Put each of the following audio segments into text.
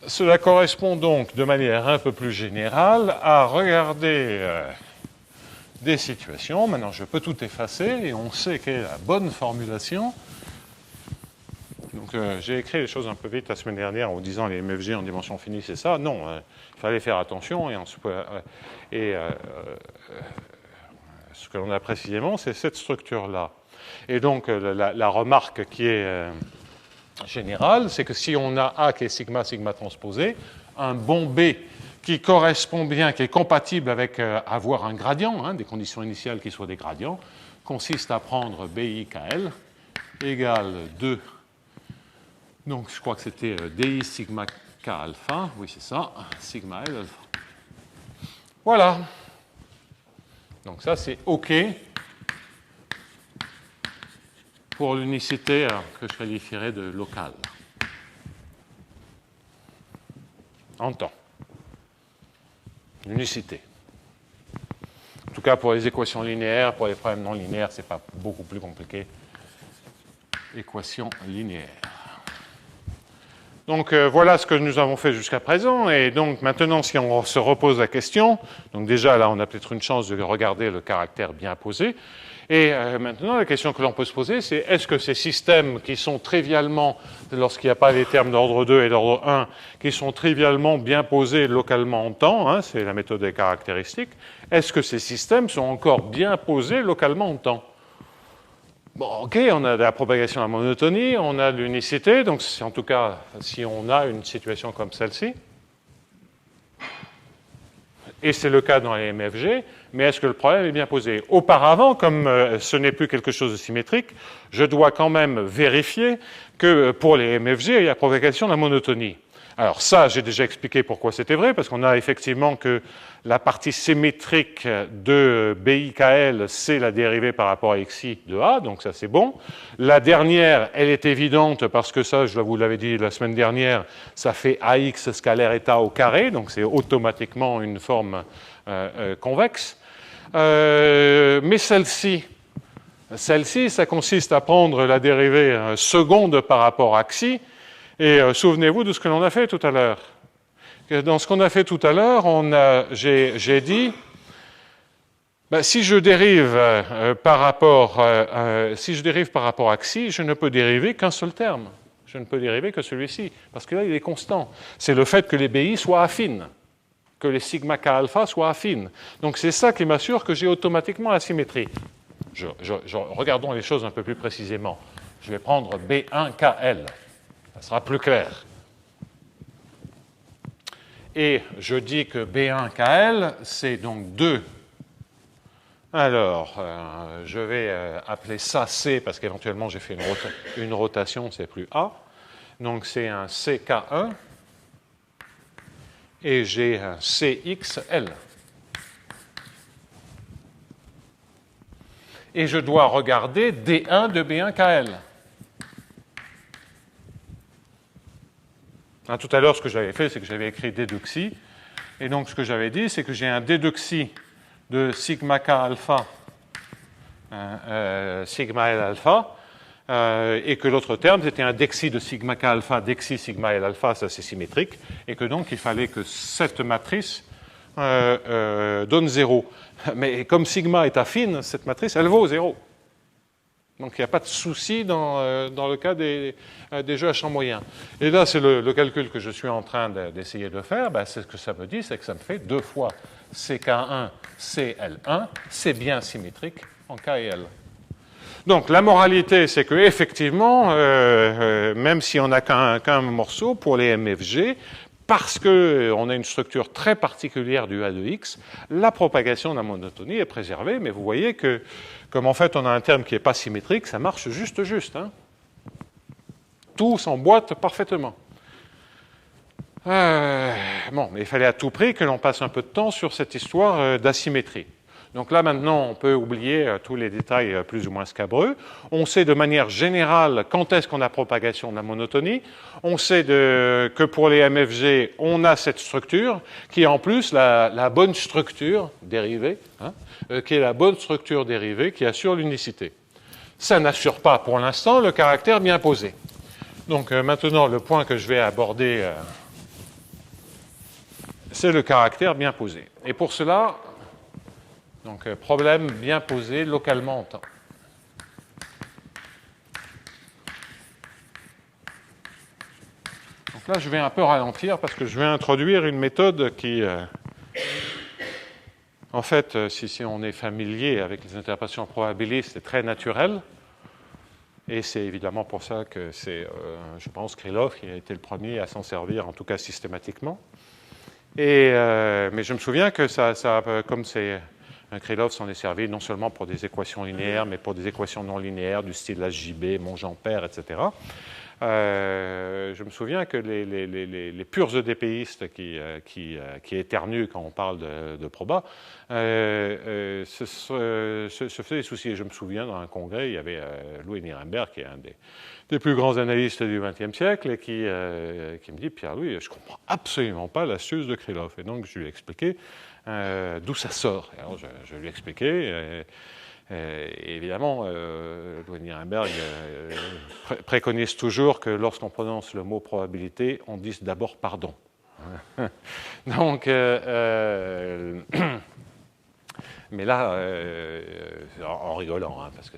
cela correspond donc de manière un peu plus générale à regarder des situations. Maintenant, je peux tout effacer et on sait quelle est la bonne formulation. Donc, j'ai écrit les choses un peu vite la semaine dernière en vous disant les MFG en dimension finie, c'est ça. Non, il fallait faire attention. Ce que l'on a précisément, c'est cette structure-là. Et donc, la remarque qui est générale, c'est que si on a A qui est sigma, sigma transposé, un bon B qui correspond bien, qui est compatible avec avoir un gradient, des conditions initiales qui soient des gradients, consiste à prendre BI-KL égale 2. Donc, je crois que c'était DI sigma K alpha. Oui, c'est ça. Sigma L alpha. Voilà. Donc, ça, c'est OK pour l'unicité que je qualifierais de locale. En temps. L'unicité. En tout cas, pour les équations linéaires, pour les problèmes non linéaires, ce n'est pas beaucoup plus compliqué. Équation linéaire. Donc, voilà ce que nous avons fait jusqu'à présent. Et donc, maintenant, si on se repose la question, donc déjà, là, on a peut-être une chance de regarder le caractère bien posé. Et maintenant, la question que l'on peut se poser, c'est est-ce que ces systèmes qui sont trivialement, lorsqu'il n'y a pas les termes d'ordre 2 et d'ordre 1, qui sont trivialement bien posés localement en temps, c'est la méthode des caractéristiques, est-ce que ces systèmes sont encore bien posés localement en temps? Bon, OK, on a de la propagation à la monotonie, on a de l'unicité, donc en tout cas, si on a une situation comme celle-ci, et c'est le cas dans les MFG, mais est-ce que le problème est bien posé? Auparavant, comme ce n'est plus quelque chose de symétrique, je dois quand même vérifier que pour les MFG, il y a propagation de la monotonie. Alors ça, j'ai déjà expliqué pourquoi c'était vrai, parce qu'on a effectivement que la partie symétrique de BIKL, c'est la dérivée par rapport à XI de A, donc ça c'est bon. La dernière, elle est évidente, parce que ça, je vous l'avais dit la semaine dernière, ça fait AX scalaire état au carré, donc c'est automatiquement une forme convexe. Mais celle-ci, ça consiste à prendre la dérivée seconde par rapport à xi, et souvenez-vous de ce que l'on a fait tout à l'heure. Dans ce qu'on a fait tout à l'heure, j'ai dit, si je dérive par rapport à xi, je ne peux dériver qu'un seul terme. Je ne peux dériver que celui-ci, parce que là, il est constant. C'est le fait que les BI soient affines, que les sigma K alpha soient affines. Donc c'est ça qui m'assure que j'ai automatiquement la symétrie. Regardons les choses un peu plus précisément. Je vais prendre B1KL. Ça sera plus clair. Et je dis que B1KL, c'est donc 2. Alors, je vais appeler ça C, parce qu'éventuellement j'ai fait une rotation, c'est plus A. Donc c'est un CK1. Et j'ai un CXL. Et je dois regarder D1 de B1KL. Tout à l'heure, ce que j'avais fait, c'est que j'avais écrit D de xi. Et donc, ce que j'avais dit, c'est que j'ai un D de xi de sigma K alpha, sigma L alpha, et que l'autre terme, c'était un dxi de sigma K alpha, dxi sigma L alpha, ça c'est symétrique, et que donc, il fallait que cette matrice donne 0. Mais comme sigma est affine, cette matrice, elle vaut 0. Donc, il n'y a pas de souci dans le cas des jeux à champ moyen. Et là, c'est le calcul que je suis en train d'essayer de faire. C'est ce que ça me dit, c'est que ça me fait 2 fois CK1, CL1. C'est bien symétrique en K et L. Donc, la moralité, c'est qu'effectivement, même si on n'a qu'un morceau, pour les MFG, parce qu'on a une structure très particulière du A de X, la propagation de la monotonie est préservée, mais vous voyez que, comme en fait on a un terme qui n'est pas symétrique, ça marche juste. Tout s'emboîte parfaitement. Bon, mais il fallait à tout prix que l'on passe un peu de temps sur cette histoire d'asymétrie. Donc là, maintenant, on peut oublier tous les détails plus ou moins scabreux. On sait de manière générale quand est-ce qu'on a propagation de la monotonie. On sait que pour les MFG, on a cette structure qui est en plus la bonne structure dérivée, qui est la bonne structure dérivée qui assure l'unicité. Ça n'assure pas pour l'instant le caractère bien posé. Donc maintenant, le point que je vais aborder c'est le caractère bien posé. Et pour cela, donc problème bien posé localement en temps. Donc là, je vais un peu ralentir parce que je vais introduire une méthode qui, en fait, si on est familier avec les interprétations probabilistes, est très naturelle. Et c'est évidemment pour ça que c'est, je pense, Krylov qui a été le premier à s'en servir, en tout cas systématiquement. Mais je me souviens que comme c'est Krylov s'en est servi non seulement pour des équations linéaires, mais pour des équations non linéaires du style HJB, Monge-Ampère, etc. Je me souviens que les purs EDPistes qui éternuent quand on parle de proba se faisaient des soucis. Et je me souviens, dans un congrès, il y avait Louis Nirenberg, qui est un des plus grands analystes du XXe siècle, et qui me dit « Pierre-Louis, je ne comprends absolument pas l'astuce de Krylov ». Et donc, je lui ai expliqué d'où ça sort. Et alors, je lui ai expliqué... évidemment, Louis Nirenberg préconise toujours que lorsqu'on prononce le mot probabilité, on dise d'abord pardon. Donc, mais là, en rigolant, hein, parce que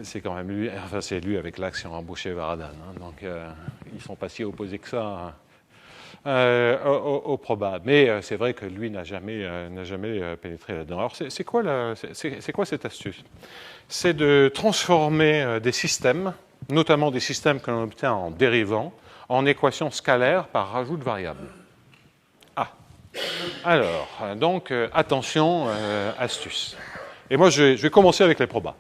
c'est quand même lui, enfin c'est lui avec l'action Embauché-Varadan, hein, donc ils ne sont pas si opposés que ça. Hein. Au probable. Mais c'est vrai que lui n'a jamais pénétré là-dedans. Alors, c'est quoi cette astuce? C'est de transformer des systèmes, notamment des systèmes que l'on obtient en dérivant, en équations scalaires par rajout de variables. Ah. Alors, donc, attention, astuce. Et moi, je vais commencer avec les probas.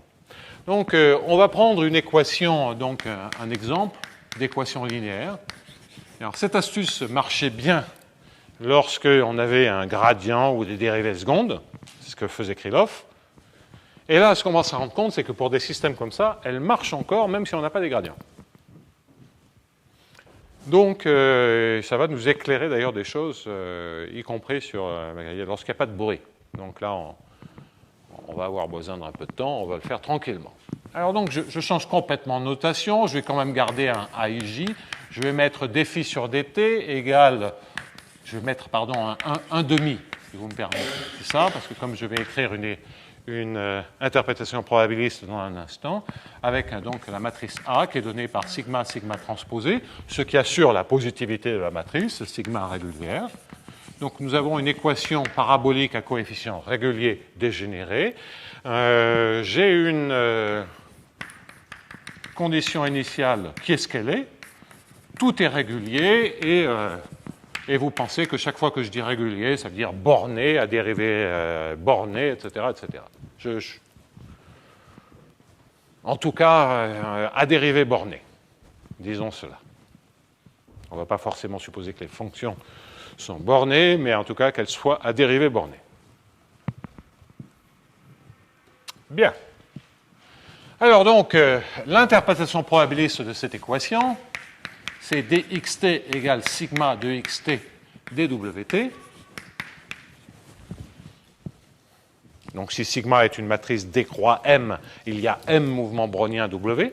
Donc, on va prendre une équation, donc un exemple d'équation linéaire. Alors, cette astuce marchait bien lorsqu'on avait un gradient ou des dérivées secondes, c'est ce que faisait Krylov. Et là, ce qu'on va se rendre compte, c'est que pour des systèmes comme ça, elle marche encore même si on n'a pas des gradients. Donc, ça va nous éclairer d'ailleurs des choses, y compris sur lorsqu'il n'y a pas de bruit. Donc là, on va avoir besoin d'un peu de temps, on va le faire tranquillement. Alors donc, je change complètement de notation, je vais quand même garder un AIJ. Je vais mettre dφ sur dt égale, je vais mettre, pardon, un demi, si vous me permettez. C'est ça, parce que comme je vais écrire une interprétation probabiliste dans un instant, avec donc la matrice A qui est donnée par sigma transposé, ce qui assure la positivité de la matrice, sigma régulière. Donc nous avons une équation parabolique à coefficient régulier dégénéré. J'ai une condition initiale qui est ce qu'elle est. Tout est régulier et vous pensez que chaque fois que je dis régulier, ça veut dire borné, à dérivé borné, etc. etc. En tout cas, à dérivé borné. Disons cela. On ne va pas forcément supposer que les fonctions sont bornées, mais en tout cas qu'elles soient à dérivé borné. Bien. Alors donc, l'interprétation probabiliste de cette équation, c'est dxt égale sigma de xt dwt. Donc si sigma est une matrice D croix M, il y a M mouvements browniens W.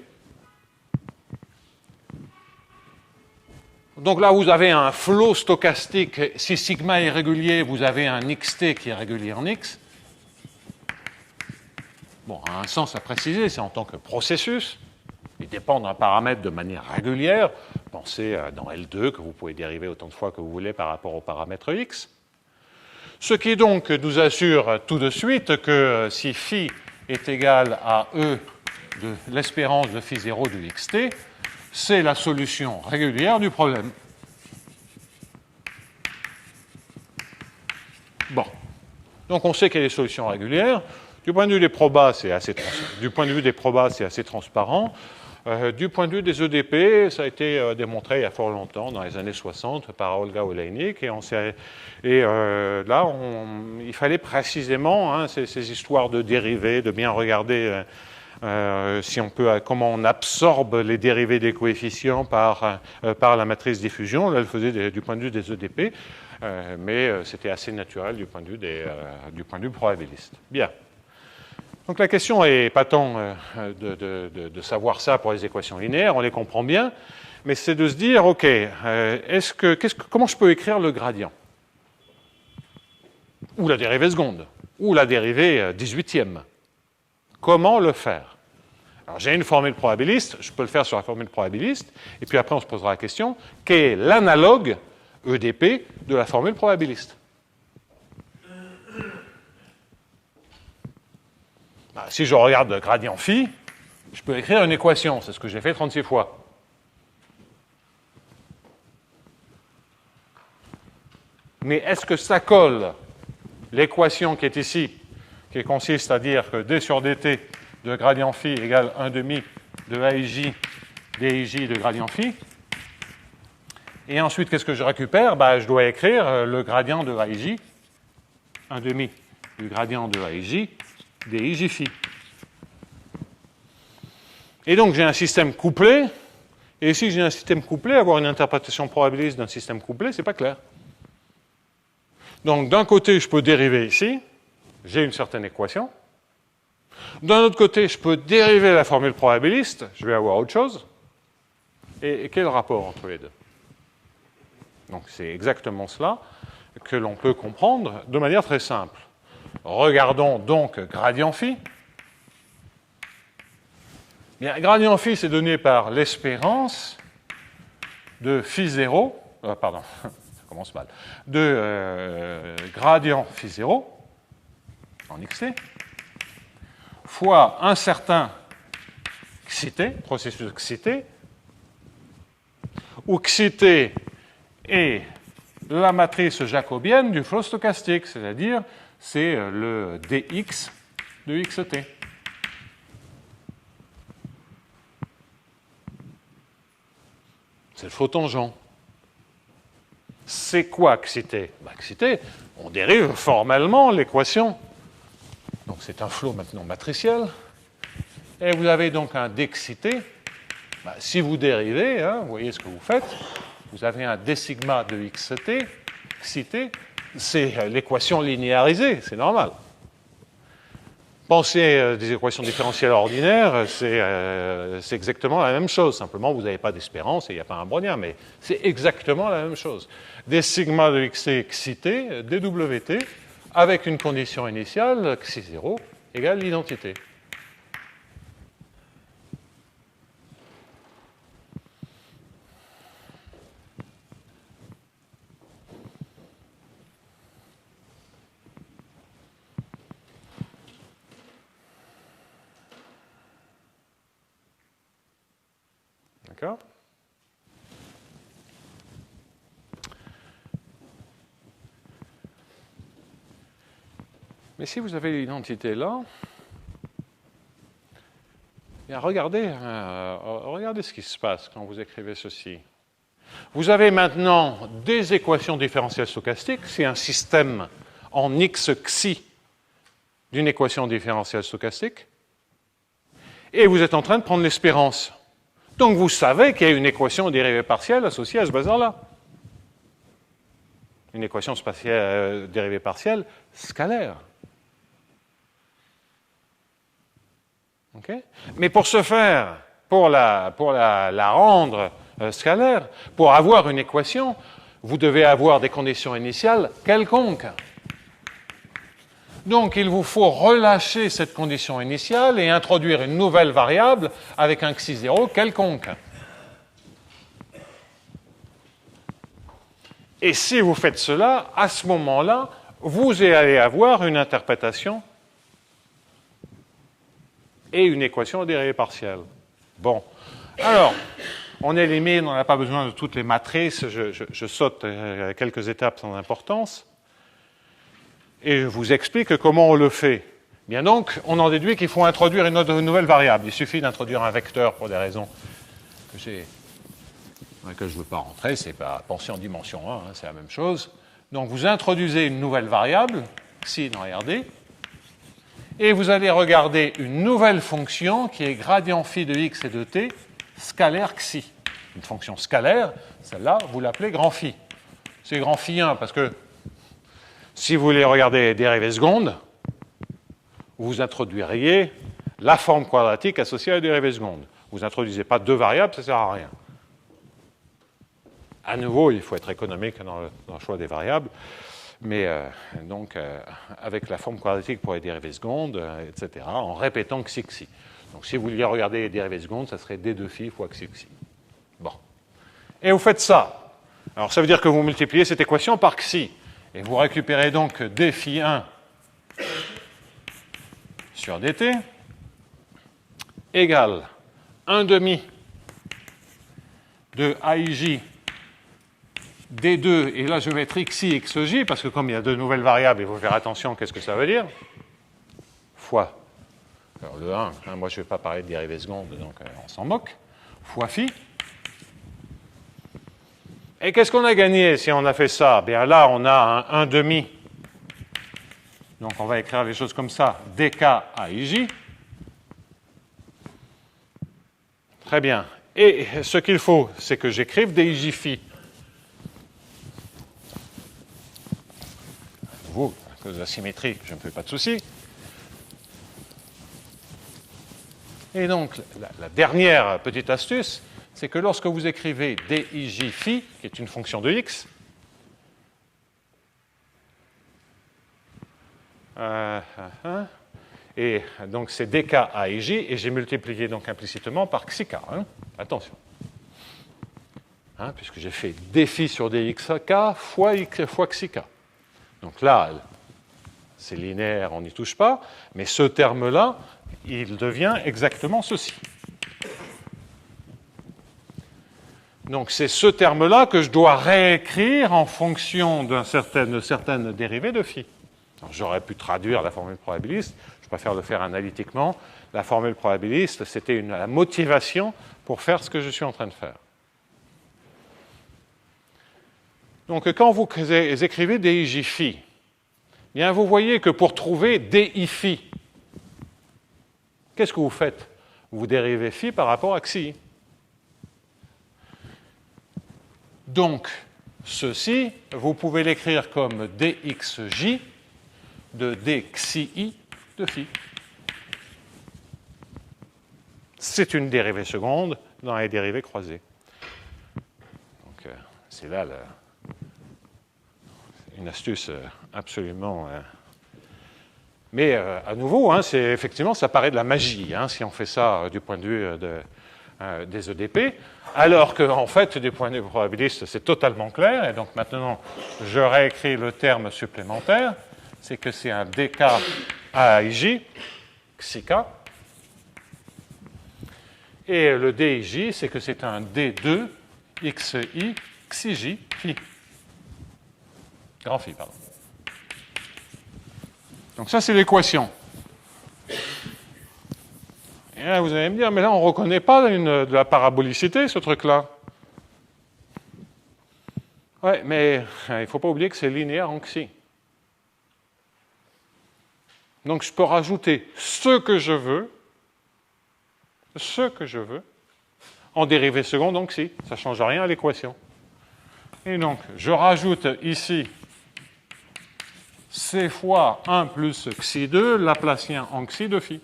Donc là, vous avez un flot stochastique. Si sigma est régulier, vous avez un xt qui est régulier en x. Bon, un sens à préciser, c'est en tant que processus. Il dépend d'un paramètre de manière régulière. Pensez dans L2 que vous pouvez dériver autant de fois que vous voulez par rapport au paramètre x. Ce qui donc nous assure tout de suite que si phi est égal à E de l'espérance de phi 0 du xt, c'est la solution régulière du problème. Bon. Donc on sait qu'il y a des solutions régulières. Du point de vue des probas, c'est assez transparent. Du point de vue des EDP, ça a été démontré il y a fort longtemps, dans les années 60, par Olga Oleinik. Et là, il fallait précisément, hein, ces histoires de dérivés, de bien regarder comment on absorbe les dérivés des coefficients par la matrice diffusion. Là, elle faisait du point de vue des EDP, mais c'était assez naturel du point de vue probabiliste. Bien. Donc la question n'est pas tant de savoir ça pour les équations linéaires, on les comprend bien, mais c'est de se dire, OK, comment je peux écrire le gradient? Ou la dérivée seconde, ou la dérivée 18e. Comment le faire? Alors, j'ai une formule probabiliste, je peux le faire sur la formule probabiliste, et puis après on se posera la question, quel est l'analogue EDP de la formule probabiliste? Si je regarde le gradient phi, je peux écrire une équation, c'est ce que j'ai fait 36 fois. Mais est-ce que ça colle l'équation qui est ici, qui consiste à dire que d sur dt de gradient phi égale 1 demi de AIJ DIJ de gradient phi? Et ensuite, qu'est-ce que je récupère? Je dois écrire le gradient de AIJ, 1 demi du gradient de AIJ DIJ phi. Et donc, j'ai un système couplé, et si j'ai un système couplé, avoir une interprétation probabiliste d'un système couplé, c'est pas clair. Donc, d'un côté, je peux dériver ici, j'ai une certaine équation. D'un autre côté, je peux dériver la formule probabiliste, je vais avoir autre chose. Et quel rapport entre les deux? Donc, c'est exactement cela que l'on peut comprendre de manière très simple. Regardons donc gradient phi. Bien, gradient phi, c'est donné par l'espérance de phi 0, pardon, ça commence mal, de gradient phi 0 en xt, fois un certain xt, processus xt, où xt est la matrice jacobienne du flot stochastique, c'est-à-dire c'est le dx de xt. C'est le flot tangent. C'est quoi xt? Xt, on dérive formellement l'équation. Donc c'est un flot maintenant matriciel. Et vous avez donc un dxt. Si vous dérivez, vous voyez ce que vous faites, vous avez un d sigma de xt, c'est l'équation linéarisée, c'est normal. Pensez des équations différentielles ordinaires, c'est exactement la même chose. Simplement, vous n'avez pas d'espérance et il n'y a pas un brownien, mais c'est exactement la même chose. D sigma de xt, xt, dwt, avec une condition initiale, xi0 égale l'identité. D'accord? Mais si vous avez l'identité là, bien regardez ce qui se passe quand vous écrivez ceci. Vous avez maintenant des équations différentielles stochastiques, c'est un système en x xi d'une équation différentielle stochastique, et vous êtes en train de prendre l'espérance. Donc vous savez qu'il y a une équation dérivée partielle associée à ce bazar-là. Une équation dérivée partielle scalaire. Okay? Mais pour ce faire, pour la rendre scalaire, pour avoir une équation, vous devez avoir des conditions initiales quelconques. Donc, il vous faut relâcher cette condition initiale et introduire une nouvelle variable avec un xi0 quelconque. Et si vous faites cela, à ce moment-là, vous allez avoir une interprétation et une équation dérivée partielle. Bon. Alors, on élimine, on n'a pas besoin de toutes les matrices, je saute quelques étapes sans importance. Et je vous explique comment on le fait. Bien donc, on en déduit qu'il faut introduire une nouvelle variable. Il suffit d'introduire un vecteur pour des raisons dans lesquelles je ne veux pas rentrer. C'est pas penser en dimension 1, c'est la même chose. Donc vous introduisez une nouvelle variable, xi dans RD, et vous allez regarder une nouvelle fonction qui est gradient phi de x et de t, scalaire xi. Une fonction scalaire, celle-là, vous l'appelez grand phi. C'est grand phi 1 parce que si vous voulez regarder dérivée seconde, vous introduiriez la forme quadratique associée à la dérivée seconde. Vous n'introduisez pas deux variables, ça ne sert à rien. À nouveau, il faut être économique dans le choix des variables, mais donc avec la forme quadratique pour les dérivées secondes, etc., en répétant xi, xi. Donc si vous vouliez regarder les dérivées secondes, ça serait d de phi fois xi, xi. Bon. Et vous faites ça. Alors ça veut dire que vous multipliez cette équation par xi. Et vous récupérez donc d phi 1 sur dt égale 1 demi de aij d2, et là je vais mettre xi, xj, parce que comme il y a deux nouvelles variables, il faut faire attention, qu'est-ce que ça veut dire? Fois, alors le 1, hein, moi je ne vais pas parler de dérivée seconde, donc on s'en moque, fois phi. Et qu'est-ce qu'on a gagné si on a fait ça? Bien là, on a un 1 demi, donc on va écrire les choses comme ça, dk aij. Très bien. Et ce qu'il faut, c'est que j'écrive dij phi. Vous, à cause de la symétrie, je ne me fais pas de soucis. Et donc, la dernière petite astuce, c'est que lorsque vous écrivez dij phi, qui est une fonction de x, et donc c'est dk aij, et j'ai multiplié donc implicitement par xk. Hein, attention. Hein, puisque j'ai fait d phi sur dxk fois xk. Donc là, c'est linéaire, on n'y touche pas, mais ce terme-là, il devient exactement ceci. Donc c'est ce terme-là que je dois réécrire en fonction de certaines dérivées de phi. J'aurais pu traduire la formule probabiliste, je préfère le faire analytiquement. La formule probabiliste, c'était la motivation pour faire ce que je suis en train de faire. Donc quand vous écrivez dij phi, bien vous voyez que pour trouver di phi, qu'est-ce que vous faites? Vous dérivez phi par rapport à xi. Donc, ceci, vous pouvez l'écrire comme dxj de dxi de phi. C'est une dérivée seconde dans les dérivées croisées. Donc, c'est là une astuce absolument... Mais à nouveau, hein, effectivement, ça paraît de la magie, hein, si on fait ça du point de vue des EDP, alors qu'en fait, du point de vue probabiliste, c'est totalement clair. Et donc maintenant, je réécris le terme supplémentaire, c'est que c'est un dk aij, xk, et le dij, c'est que c'est un d2 xi, xij, phi. Grand phi, pardon. Donc ça, c'est l'équation. Et là, vous allez me dire, mais là, on ne reconnaît pas de la parabolicité, ce truc-là. Oui, mais il ne faut pas oublier que c'est linéaire en xi. Donc, je peux rajouter ce que je veux, en dérivée seconde en xi. Ça ne change rien à l'équation. Et donc, je rajoute ici c fois 1 plus xi2, laplacien en xi de phi.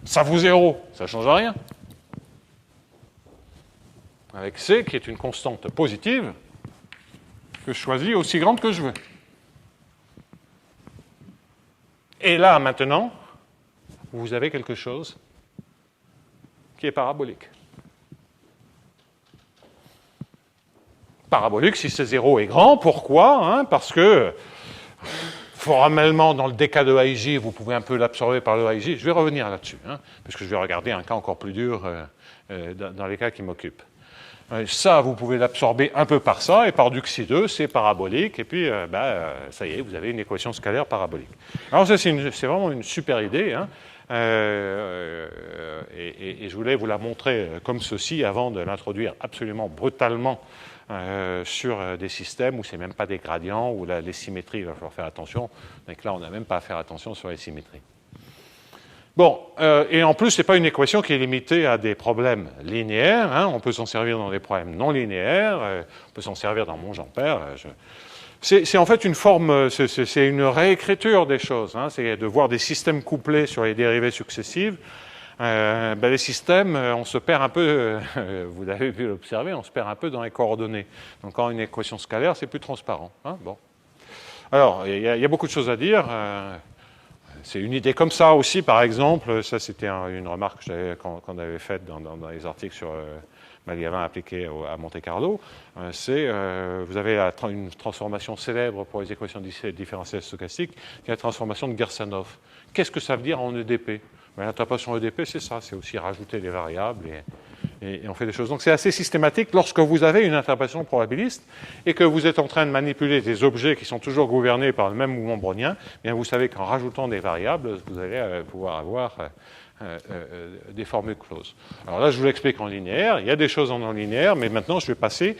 Ça vaut 0, ça ne change rien. Avec c, qui est une constante positive, que je choisis aussi grande que je veux. Et là, maintenant, vous avez quelque chose qui est parabolique. Parabolique si c'est 0 est grand. Pourquoi? Hein, parce que formellement, dans le dk de aij, vous pouvez un peu l'absorber par le aij. Je vais revenir là-dessus, hein, parce que je vais regarder un cas encore plus dur dans les cas qui m'occupent. Ça, vous pouvez l'absorber un peu par ça, et par du xi2, c'est parabolique, et puis, ça y est, vous avez une équation scalaire parabolique. Alors ça, c'est vraiment une super idée, hein, et je voulais vous la montrer comme ceci, avant de l'introduire absolument brutalement sur des systèmes où c'est même pas des gradients, où les symétries, il va falloir faire attention. Donc là, on n'a même pas à faire attention sur les symétries. Bon, et en plus, ce n'est pas une équation qui est limitée à des problèmes linéaires. Hein, on peut s'en servir dans des problèmes non linéaires. On peut s'en servir dans Monge-Ampère. C'est en fait une forme, c'est une réécriture des choses. Hein, c'est de voir des systèmes couplés sur les dérivées successives les systèmes, on se perd un peu, vous l'avez pu l'observer, on se perd un peu dans les coordonnées. Donc quand une équation scalaire, c'est plus transparent. Hein, bon. Alors, il y a beaucoup de choses à dire. C'est une idée comme ça aussi, par exemple. Ça, c'était une remarque qu'on avait faite dans les articles sur Malgavin appliqué à Monte-Carlo. Vous avez une transformation célèbre pour les équations différentielles stochastiques, qui est la transformation de Gerssanov. Qu'est-ce que ça veut dire en EDP? L'interprétation EDP, c'est ça. C'est aussi rajouter des variables et on fait des choses. Donc c'est assez systématique lorsque vous avez une interprétation probabiliste et que vous êtes en train de manipuler des objets qui sont toujours gouvernés par le même mouvement brownien, bien vous savez qu'en rajoutant des variables, vous allez pouvoir avoir des formules closes. Alors là, je vous l'explique en linéaire. Il y a des choses en non linéaire, mais maintenant, je vais passer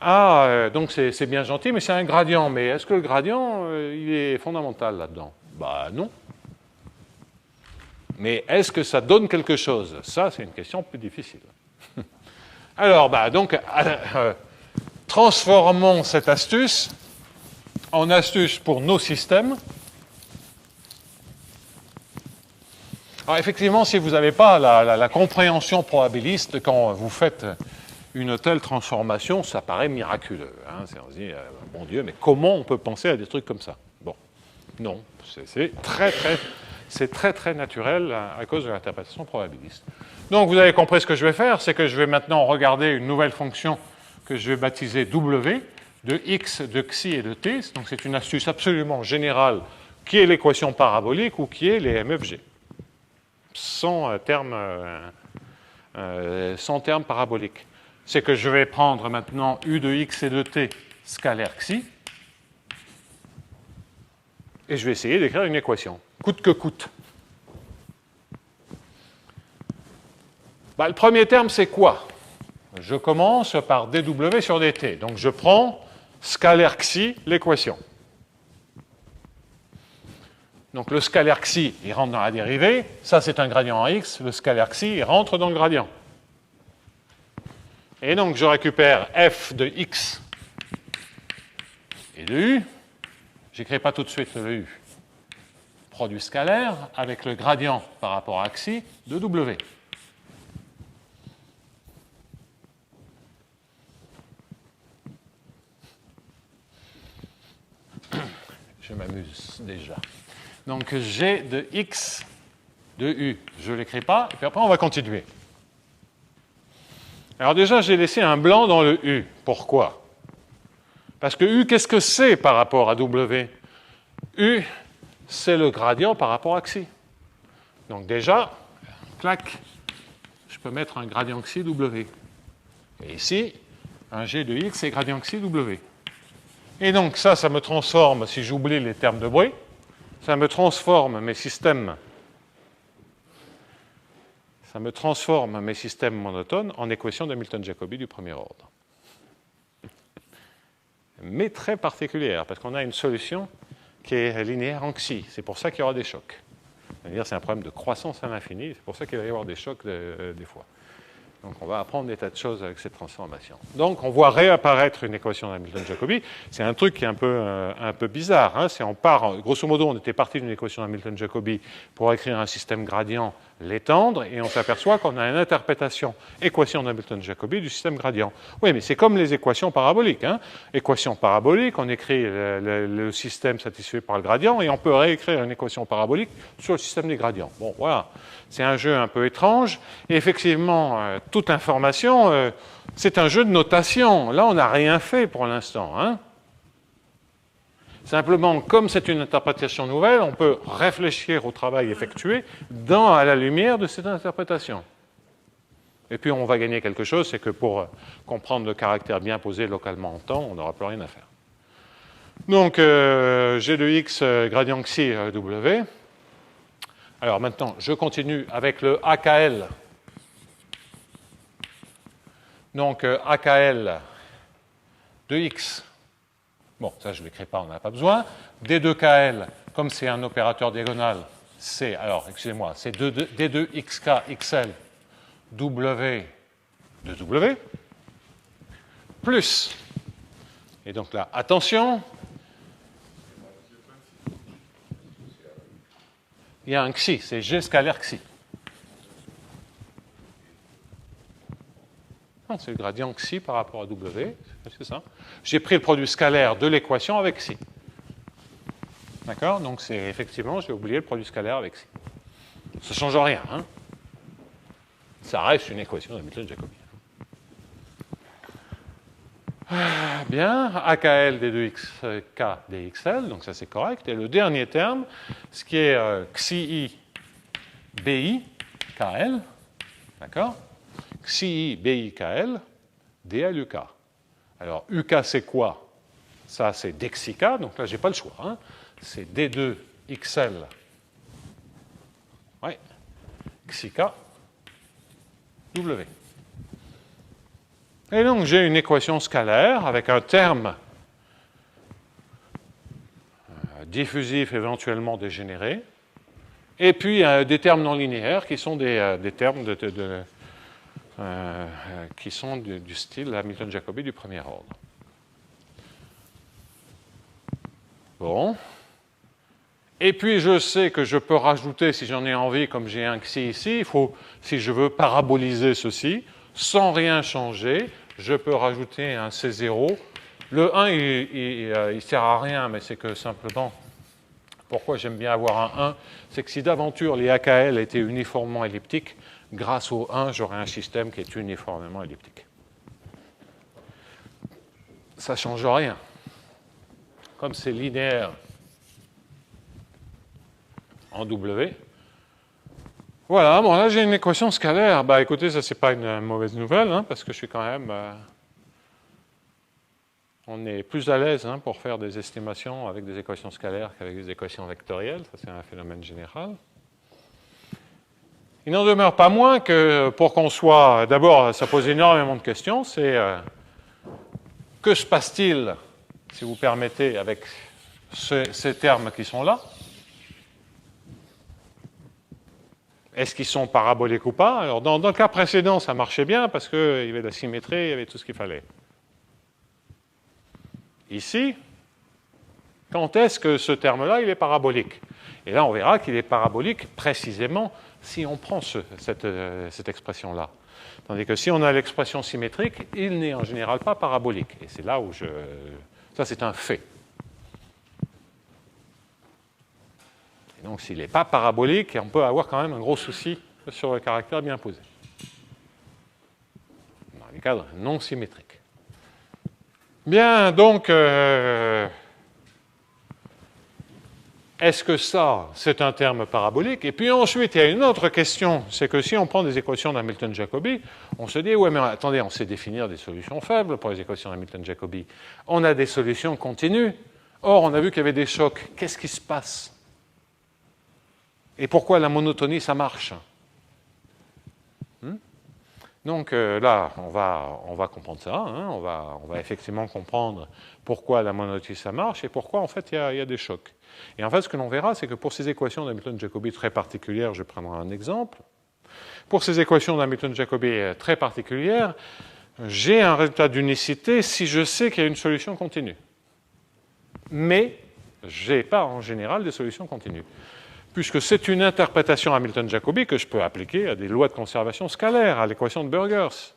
à... donc c'est bien gentil, mais c'est un gradient. Mais est-ce que le gradient, il est fondamental là-dedans? Bah non. Mais est-ce que ça donne quelque chose? Ça, c'est une question plus difficile. Alors, donc, transformons cette astuce en astuce pour nos systèmes. Alors, effectivement, si vous n'avez pas la compréhension probabiliste quand vous faites une telle transformation, ça paraît miraculeux. Hein. On se dit, bon Dieu, mais comment on peut penser à des trucs comme ça? Bon, non, c'est très, très naturel à cause de l'interprétation probabiliste. Donc, vous avez compris ce que je vais faire, c'est que je vais maintenant regarder une nouvelle fonction que je vais baptiser W, de x, de xi et de t. Donc, c'est une astuce absolument générale qui est l'équation parabolique ou qui est les MFG, sans terme parabolique. C'est que je vais prendre maintenant u de x et de t scalaire xi, et je vais essayer d'écrire une équation, coûte que coûte. Le premier terme, c'est quoi? Je commence par dw sur dt. Donc je prends scalaire xi, l'équation. Donc le scalaire xi, il rentre dans la dérivée. Ça, c'est un gradient en x. Le scalaire xi, il rentre dans le gradient. Et donc je récupère f de x et de u. Je n'écris pas tout de suite le u. Produit scalaire avec le gradient par rapport à xi de w. Je m'amuse déjà. Donc, g de x de u. Je ne l'écris pas, et puis après, on va continuer. Alors déjà, j'ai laissé un blanc dans le u. Pourquoi? Parce que u, qu'est-ce que c'est par rapport à w? U, c'est le gradient par rapport à xi. Donc déjà, clac, je peux mettre un gradient xi w. Et ici, un g de x, c'est gradient xi w. Et donc ça me transforme, si j'oublie les termes de bruit, ça me transforme mes systèmes monotones en équations d'Hamilton-Jacobi du premier ordre. Mais très particulière, parce qu'on a une solution qui est linéaire en xi. C'est pour ça qu'il y aura des chocs. C'est-à-dire c'est un problème de croissance à l'infini, c'est pour ça qu'il va y avoir des chocs des fois. Donc on va apprendre des tas de choses avec cette transformation. Donc on voit réapparaître une équation d'Hamilton-Jacobi. C'est un truc qui est un peu bizarre. Hein. On part, grosso modo, on était parti d'une équation d'Hamilton-Jacobi pour écrire un système gradient, l'étendre, et on s'aperçoit qu'on a une interprétation équation d'Hamilton-Jacobi du système gradient. Oui, mais c'est comme les équations paraboliques. Hein. Équation parabolique, on écrit le système satisfait par le gradient, et on peut réécrire une équation parabolique sur le système des gradients. Bon, voilà. C'est un jeu un peu étrange. Et effectivement, toute information, c'est un jeu de notation. Là, on n'a rien fait pour l'instant. Hein. Simplement, comme c'est une interprétation nouvelle, on peut réfléchir au travail effectué à la lumière de cette interprétation. Et puis, on va gagner quelque chose, c'est que pour comprendre le caractère bien posé localement en temps, on n'aura plus rien à faire. Donc, g de x, gradient xi, w. Alors maintenant, je continue avec le AKL. Donc, AKL de x. Bon, ça, je ne l'écris pas, on n'en a pas besoin. D2KL, comme c'est un opérateur diagonal, c'est, alors, excusez-moi, c'est D2XK, XL, W de W, plus, et donc là, attention, il y a un xi, c'est G scalaire xi. compte, c'est le gradient xi par rapport à w, c'est ça. J'ai pris le produit scalaire de l'équation avec xi. D'accord? Donc c'est effectivement, j'ai oublié le produit scalaire avec xi. Ça ne change rien, hein? Ça reste une équation d'Hamilton-Jacobi. Bien, AKL d2xk dxl, donc ça c'est correct. Et le dernier terme, ce qui est xi bi kl, d'accord? Xi bi kl dl uk. Alors uk c'est quoi? Ça c'est dxik, donc là j'ai pas le choix, hein? C'est d2xl, ouais, xik w. Et donc, j'ai une équation scalaire avec un terme diffusif éventuellement dégénéré, et puis des termes non linéaires qui sont des termes qui sont du style Hamilton-Jacobi du premier ordre. Bon. Et puis, je sais que je peux rajouter, si j'en ai envie, comme j'ai un xi ici, il faut, si je veux paraboliser ceci, sans rien changer, je peux rajouter un C0. Le 1, il ne sert à rien, mais c'est que simplement, pourquoi j'aime bien avoir un 1, c'est que si d'aventure les AKL étaient uniformément elliptiques, grâce au 1, j'aurais un système qui est uniformément elliptique. Ça ne change rien. Comme c'est linéaire en W, voilà, bon là j'ai une équation scalaire. Bah écoutez, ça c'est pas une mauvaise nouvelle, hein, parce que je suis quand même... on est plus à l'aise hein, pour faire des estimations avec des équations scalaires qu'avec des équations vectorielles, ça c'est un phénomène général. Il n'en demeure pas moins que pour qu'on soit... D'abord, ça pose énormément de questions, c'est que se passe-t-il, si vous permettez, avec ces termes qui sont là? Est-ce qu'ils sont paraboliques ou pas? Alors, dans le cas précédent, ça marchait bien parce qu'il y avait de la symétrie, il y avait tout ce qu'il fallait. Ici, quand est-ce que ce terme-là, il est parabolique? Et là, on verra qu'il est parabolique précisément si on prend cette expression-là. Tandis que si on a l'expression symétrique, il n'est en général pas parabolique. Et c'est là où ça, c'est un fait. Donc, s'il n'est pas parabolique, on peut avoir quand même un gros souci sur le caractère bien posé. Dans les cadres non symétriques. Bien, donc, est-ce que ça, c'est un terme parabolique? Et puis ensuite, il y a une autre question, c'est que si on prend des équations d'Hamilton-Jacobi, on se dit, ouais, mais attendez, on sait définir des solutions faibles pour les équations d'Hamilton-Jacobi. On a des solutions continues. Or, on a vu qu'il y avait des chocs. Qu'est-ce qui se passe? Et pourquoi la monotonie, ça marche? Donc là, on va comprendre ça. Hein, on va effectivement comprendre pourquoi la monotonie, ça marche et pourquoi, en fait, il y a des chocs. Et en fait, ce que l'on verra, c'est que pour ces équations d'Hamilton-Jacobi très particulières, je prendrai un exemple. Pour ces équations d'Hamilton-Jacobi très particulières, j'ai un résultat d'unicité si je sais qu'il y a une solution continue. Mais je n'ai pas, en général, des solutions continues. Puisque c'est une interprétation Hamilton-Jacobi que je peux appliquer à des lois de conservation scalaire, à l'équation de Burgers.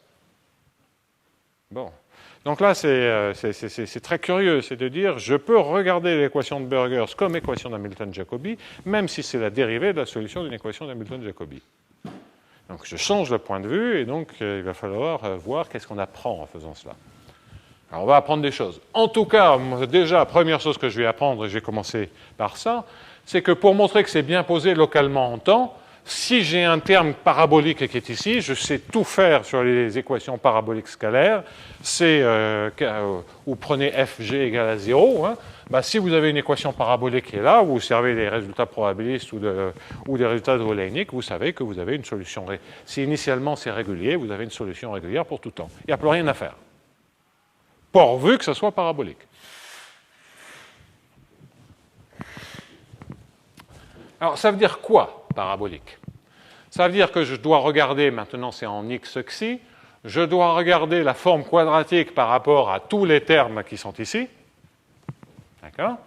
Bon. Donc là, c'est très curieux, c'est de dire, je peux regarder l'équation de Burgers comme équation d'Hamilton-Jacobi, même si c'est la dérivée de la solution d'une équation d'Hamilton-Jacobi. Donc je change le point de vue, et donc il va falloir voir qu'est-ce qu'on apprend en faisant cela. Alors on va apprendre des choses. En tout cas, déjà, la première chose que je vais apprendre, et je vais commencer par ça, c'est que pour montrer que c'est bien posé localement en temps, si j'ai un terme parabolique qui est ici, je sais tout faire sur les équations paraboliques scalaires. C'est, vous prenez fg égale à 0. Hein, bah, si vous avez une équation parabolique qui est là, vous servez les résultats probabilistes ou des résultats de Wohlheimlich, vous savez que vous avez une solution. Si initialement c'est régulier, vous avez une solution régulière pour tout temps. Il n'y a plus rien à faire. Pourvu que ce soit parabolique. Alors, ça veut dire quoi, parabolique? Ça veut dire que je dois regarder, maintenant c'est en x xi, je dois regarder la forme quadratique par rapport à tous les termes qui sont ici. D'accord?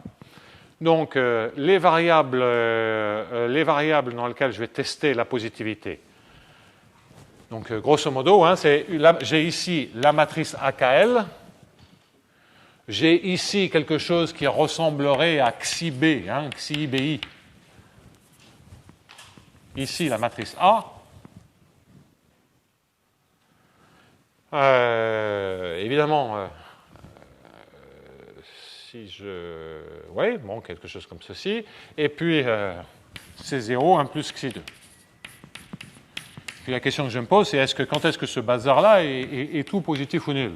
Donc, les variables dans lesquelles je vais tester la positivité, Donc, grosso modo, hein, j'ai ici la matrice AKL. J'ai ici quelque chose qui ressemblerait à xi B, hein, xi BI. Ici, la matrice A. Évidemment, si je... Oui, bon, quelque chose comme ceci. Et puis, c'est 0, 1 plus xi2. Puis la question que je me pose, c'est quand est-ce que ce bazar-là est tout positif ou nul?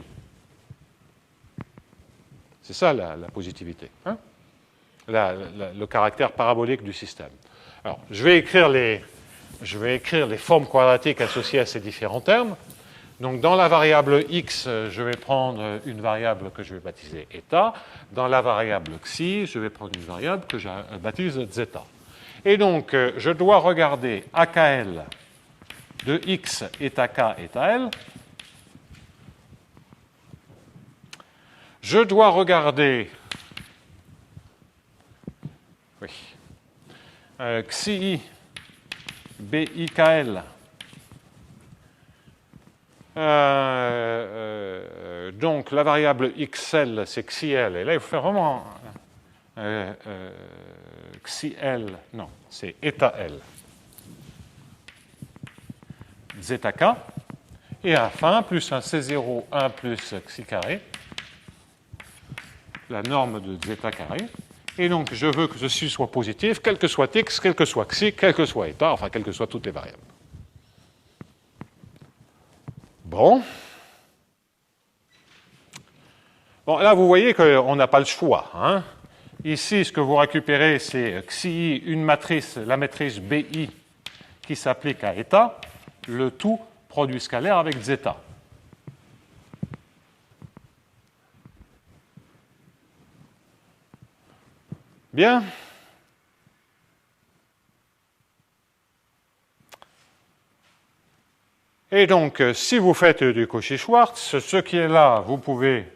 C'est ça la positivité, hein? Le caractère parabolique du système. Alors, je vais écrire les formes quadratiques associées à ces différents termes. Donc, dans la variable x, je vais prendre une variable que je vais baptiser eta. Dans la variable xi, je vais prendre une variable que je baptise zeta. Et donc, je dois regarder AKL de x eta k eta l. Je dois regarder xi bikl. Donc la variable xl, c'est xiL. Et là, il faut faire vraiment xiL. Non, c'est eta L. Zeta k. Et à la fin, plus un C0, 1 plus xi carré. La norme de zeta carré. Et donc, je veux que ceci soit positif, quel que soit x, quel que soit xi, quel que soit eta, enfin, quelles que soient toutes les variables. Bon. Bon, là, vous voyez qu'on n'a pas le choix, hein. Ici, ce que vous récupérez, c'est xi, une matrice, la matrice BI, qui s'applique à eta, le tout produit scalaire avec zeta. Bien. Et donc, si vous faites du Cauchy-Schwarz, ce qui est là, vous pouvez,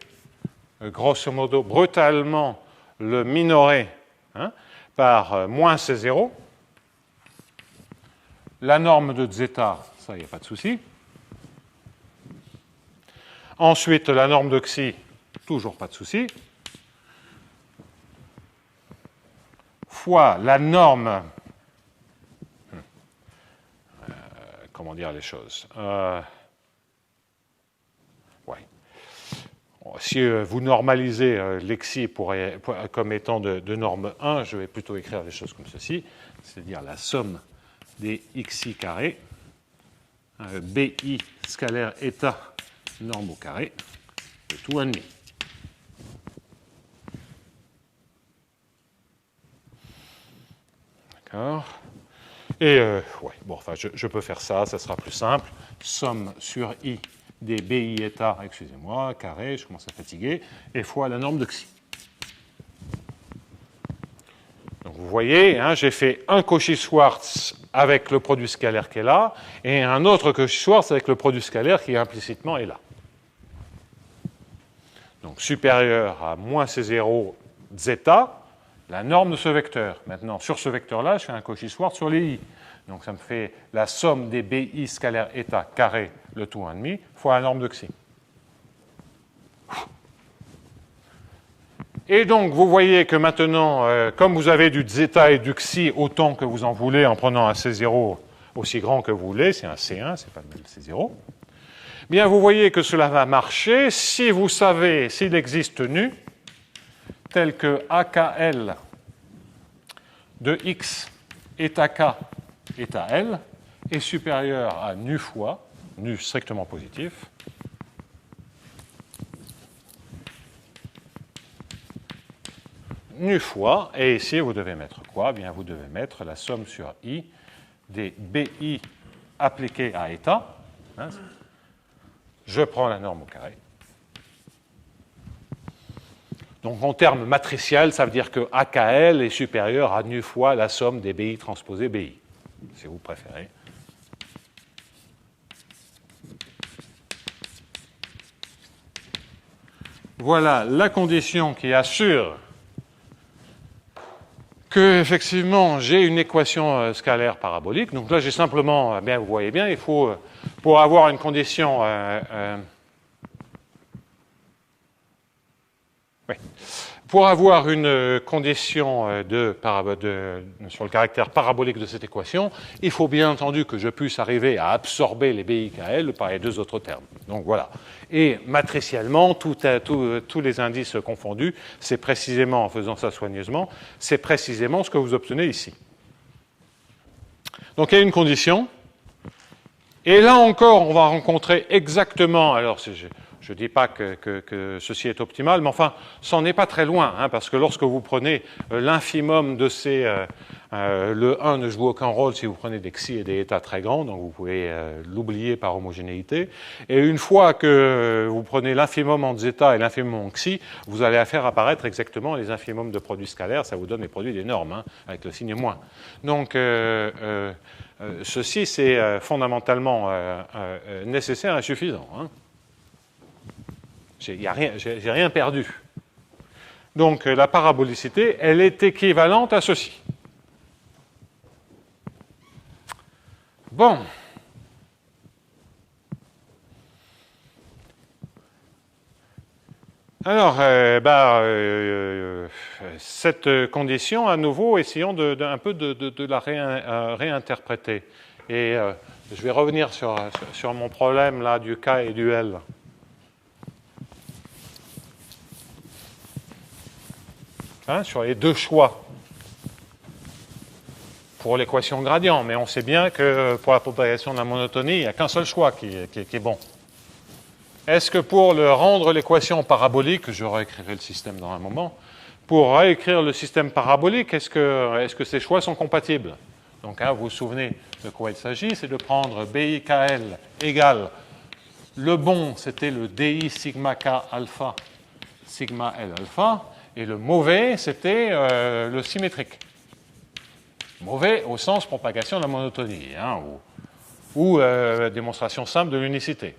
grosso modo, brutalement le minorer, hein, par moins C0. La norme de zeta, ça, il n'y a pas de souci. Ensuite, la norme de xi, toujours pas de souci. Fois la norme, comment dire les choses, ouais. Si vous normalisez l'exi comme étant de norme 1, je vais plutôt écrire les choses comme ceci, c'est-à-dire la somme des xi carrés, bi scalaire eta norme au carré, de tout 1,5. D'accord. Et, ouais, bon, enfin, je peux faire ça, ça sera plus simple. Somme sur i des bi eta, excusez-moi, carré, je commence à fatiguer, et fois la norme de xi. Donc, vous voyez, hein, j'ai fait un Cauchy-Schwarz avec le produit scalaire qui est là, et un autre Cauchy-Schwarz avec le produit scalaire qui implicitement est là. Donc, supérieur à moins C0 zeta, la norme de ce vecteur. Maintenant, sur ce vecteur-là, je fais un Cauchy-Schwarz sur les i. Donc, ça me fait la somme des bi scalaire eta carré, le tout 1,5, fois la norme de xi. Et donc, vous voyez que maintenant, comme vous avez du zeta et du xi autant que vous en voulez, en prenant un C0 aussi grand que vous voulez, c'est un C1, c'est pas le même C0, bien, vous voyez que cela va marcher si vous savez, s'il existe nu, tel que AKL de x eta k eta l est supérieur à nu fois, nu strictement positif, nu fois, et ici vous devez mettre quoi? Bien, vous devez mettre la somme sur i des bi appliquées à eta. Hein, je prends la norme au carré. Donc, en termes matriciels, ça veut dire que AKL est supérieur à nu fois la somme des BI transposés BI, si vous préférez. Voilà la condition qui assure que, effectivement, j'ai une équation scalaire parabolique. Donc là, j'ai simplement, bien, vous voyez bien, il faut pour avoir une condition... oui. Pour avoir une condition sur le caractère parabolique de cette équation, il faut bien entendu que je puisse arriver à absorber les BIKL par les deux autres termes. Donc voilà. Et matriciellement, tous les indices confondus, c'est précisément, en faisant ça soigneusement, c'est précisément ce que vous obtenez ici. Donc il y a une condition. Et là encore, on va rencontrer exactement... Alors, je ne dis pas que ceci est optimal, mais enfin, ça n'en est pas très loin, hein, parce que lorsque vous prenez l'infimum de ces... le 1 ne joue aucun rôle si vous prenez des xi et des états très grands, donc vous pouvez l'oublier par homogénéité. Et une fois que vous prenez l'infimum en zeta et l'infimum en xi, vous allez faire apparaître exactement les infimums de produits scalaires, ça vous donne des produits des normes, hein, avec le signe moins. Donc, ceci, c'est fondamentalement nécessaire et suffisant. Hein. J'ai rien perdu. Donc, la parabolicité, elle est équivalente à ceci. Bon. Alors, cette condition, à nouveau, essayons un peu de la réinterpréter. Et je vais revenir sur mon problème là du K et du L. Hein, sur les deux choix pour l'équation gradient, mais on sait bien que pour la propagation de la monotonie, il n'y a qu'un seul choix qui est bon. Est-ce que pour rendre l'équation parabolique, je réécrirai le système dans un moment, pour réécrire le système parabolique, est-ce que ces choix sont compatibles? Donc, hein, vous vous souvenez de quoi il s'agit, c'est de prendre BIKL égale, le bon, c'était le DI sigma K alpha, sigma L alpha, et le mauvais, c'était le symétrique. Mauvais au sens propagation de la monotonie, hein, ou démonstration simple de l'unicité.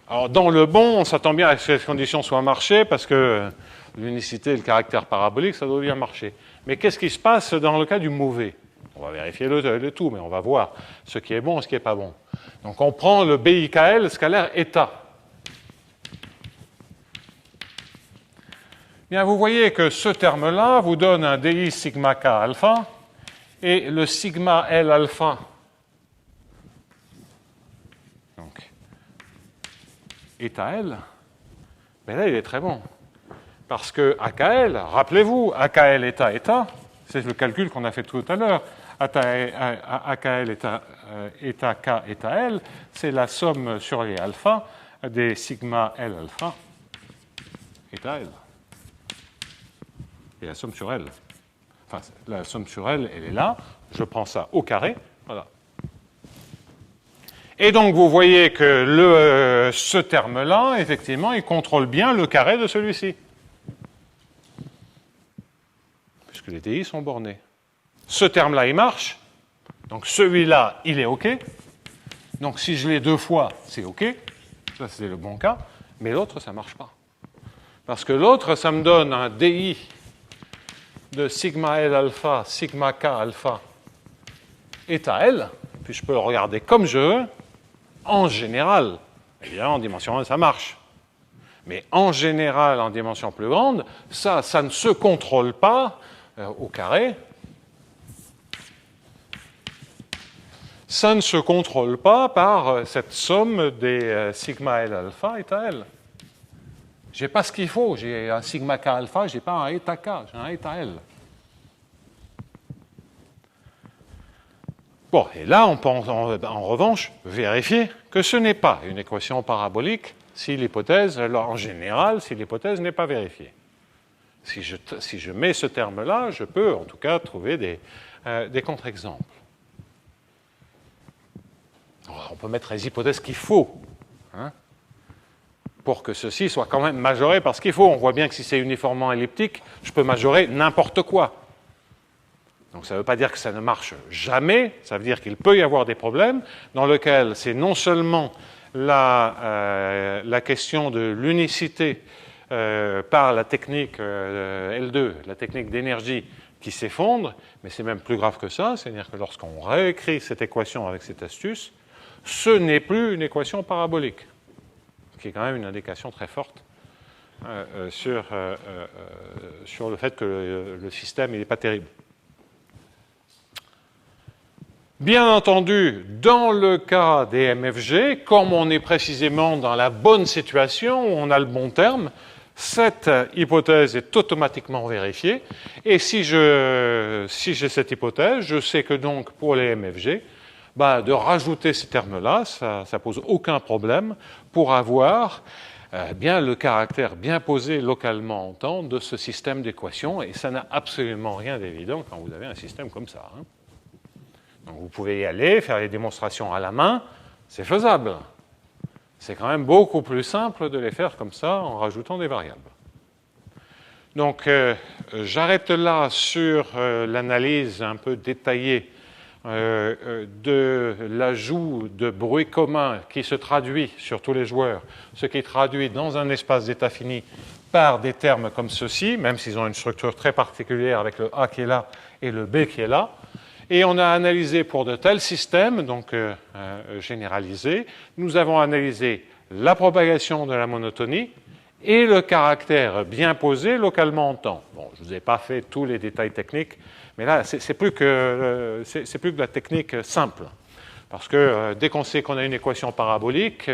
Alors, dans le bon, on s'attend bien à ce que les conditions soient marchées, parce que l'unicité et le caractère parabolique, ça doit bien marcher. Mais qu'est-ce qui se passe dans le cas du mauvais? On va vérifier le tout, mais on va voir ce qui est bon et ce qui n'est pas bon. Donc, on prend le BIKL scalaire état. Bien, vous voyez que ce terme-là vous donne un DI sigma K alpha, et le sigma L alpha, donc, état L, mais là, il est très bon. Parce que AKL, rappelez-vous, AKL état état, c'est le calcul qu'on a fait tout à l'heure. AKL état K état L, c'est la somme sur les alpha des sigma L alpha état L. Et la somme sur L. Enfin, la somme sur L, elle est là. Je prends ça au carré. Voilà. Et donc, vous voyez que ce terme-là, effectivement, il contrôle bien le carré de celui-ci. Puisque les DI sont bornés. Ce terme-là, il marche. Donc, celui-là, il est OK. Donc, si je l'ai deux fois, c'est OK. Ça, c'est le bon cas. Mais l'autre, ça ne marche pas. Parce que l'autre, ça me donne un DI de sigma L alpha, sigma K alpha, état L. Puis, je peux le regarder comme je veux. En général, évidemment, en dimension 1, ça marche. Mais en général, en dimension plus grande, ça ne se contrôle pas au carré. Ça ne se contrôle pas par cette somme des sigma L alpha, état L. Je n'ai pas ce qu'il faut. J'ai un sigma K alpha, je n'ai pas un état K, j'ai un état L. Bon, et là, on peut en revanche vérifier que ce n'est pas une équation parabolique si l'hypothèse, en général, si l'hypothèse n'est pas vérifiée. Si je mets ce terme-là, je peux en tout cas trouver des contre-exemples. On peut mettre les hypothèses qu'il faut, hein, pour que ceci soit quand même majoré par ce qu'il faut. On voit bien que si c'est uniformément elliptique, je peux majorer n'importe quoi. Donc ça ne veut pas dire que ça ne marche jamais, ça veut dire qu'il peut y avoir des problèmes dans lesquels c'est non seulement la question de l'unicité par la technique L2, la technique d'énergie, qui s'effondre, mais c'est même plus grave que ça, c'est-à-dire que lorsqu'on réécrit cette équation avec cette astuce, ce n'est plus une équation parabolique, ce qui est quand même une indication très forte sur le fait que le système n'est pas terrible. Bien entendu, dans le cas des MFG, comme on est précisément dans la bonne situation, où on a le bon terme, cette hypothèse est automatiquement vérifiée. Et si j'ai cette hypothèse, je sais que donc pour les MFG, de rajouter ces termes-là, ça ne pose aucun problème pour avoir bien le caractère bien posé localement en temps de ce système d'équations. Et ça n'a absolument rien d'évident quand vous avez un système comme ça. Donc vous pouvez y aller, faire les démonstrations à la main, c'est faisable. C'est quand même beaucoup plus simple de les faire comme ça en rajoutant des variables. Donc j'arrête là sur l'analyse un peu détaillée de l'ajout de bruit commun qui se traduit sur tous les joueurs, ce qui est traduit dans un espace d'état fini par des termes comme ceci, même s'ils ont une structure très particulière avec le A qui est là et le B qui est là. Et on a analysé pour de tels systèmes, donc généralisés, nous avons analysé la propagation de la monotonie et le caractère bien posé localement en temps. Bon, je ne vous ai pas fait tous les détails techniques, mais là, c'est plus que la technique simple. Parce que dès qu'on sait qu'on a une équation parabolique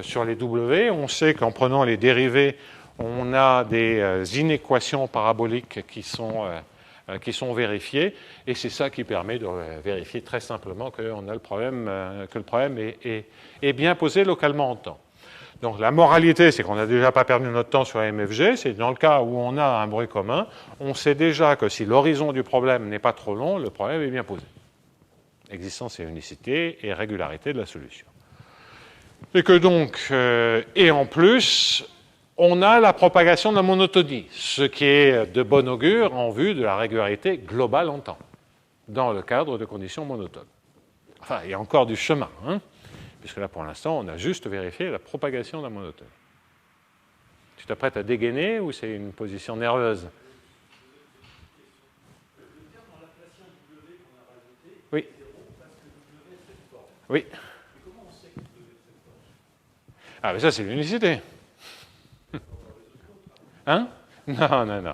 sur les W, on sait qu'en prenant les dérivés, on a des inéquations paraboliques qui sont vérifiées, et c'est ça qui permet de vérifier très simplement que le problème est bien posé localement en temps. Donc la moralité, c'est qu'on n'a déjà pas perdu notre temps sur la MFG, c'est dans le cas où on a un bruit commun, on sait déjà que si l'horizon du problème n'est pas trop long, le problème est bien posé. Existence et unicité et régularité de la solution. Et que donc, et en plus, on a la propagation de la monotonie, ce qui est de bon augure en vue de la régularité globale en temps, dans le cadre de conditions monotones. Enfin, il y a encore du chemin, puisque là, pour l'instant, on a juste vérifié la propagation de la monotonie. Tu t'apprêtes à dégainer ou c'est une position nerveuse? Oui. Oui. Ah, mais ça, c'est l'unicité. Hein? Non.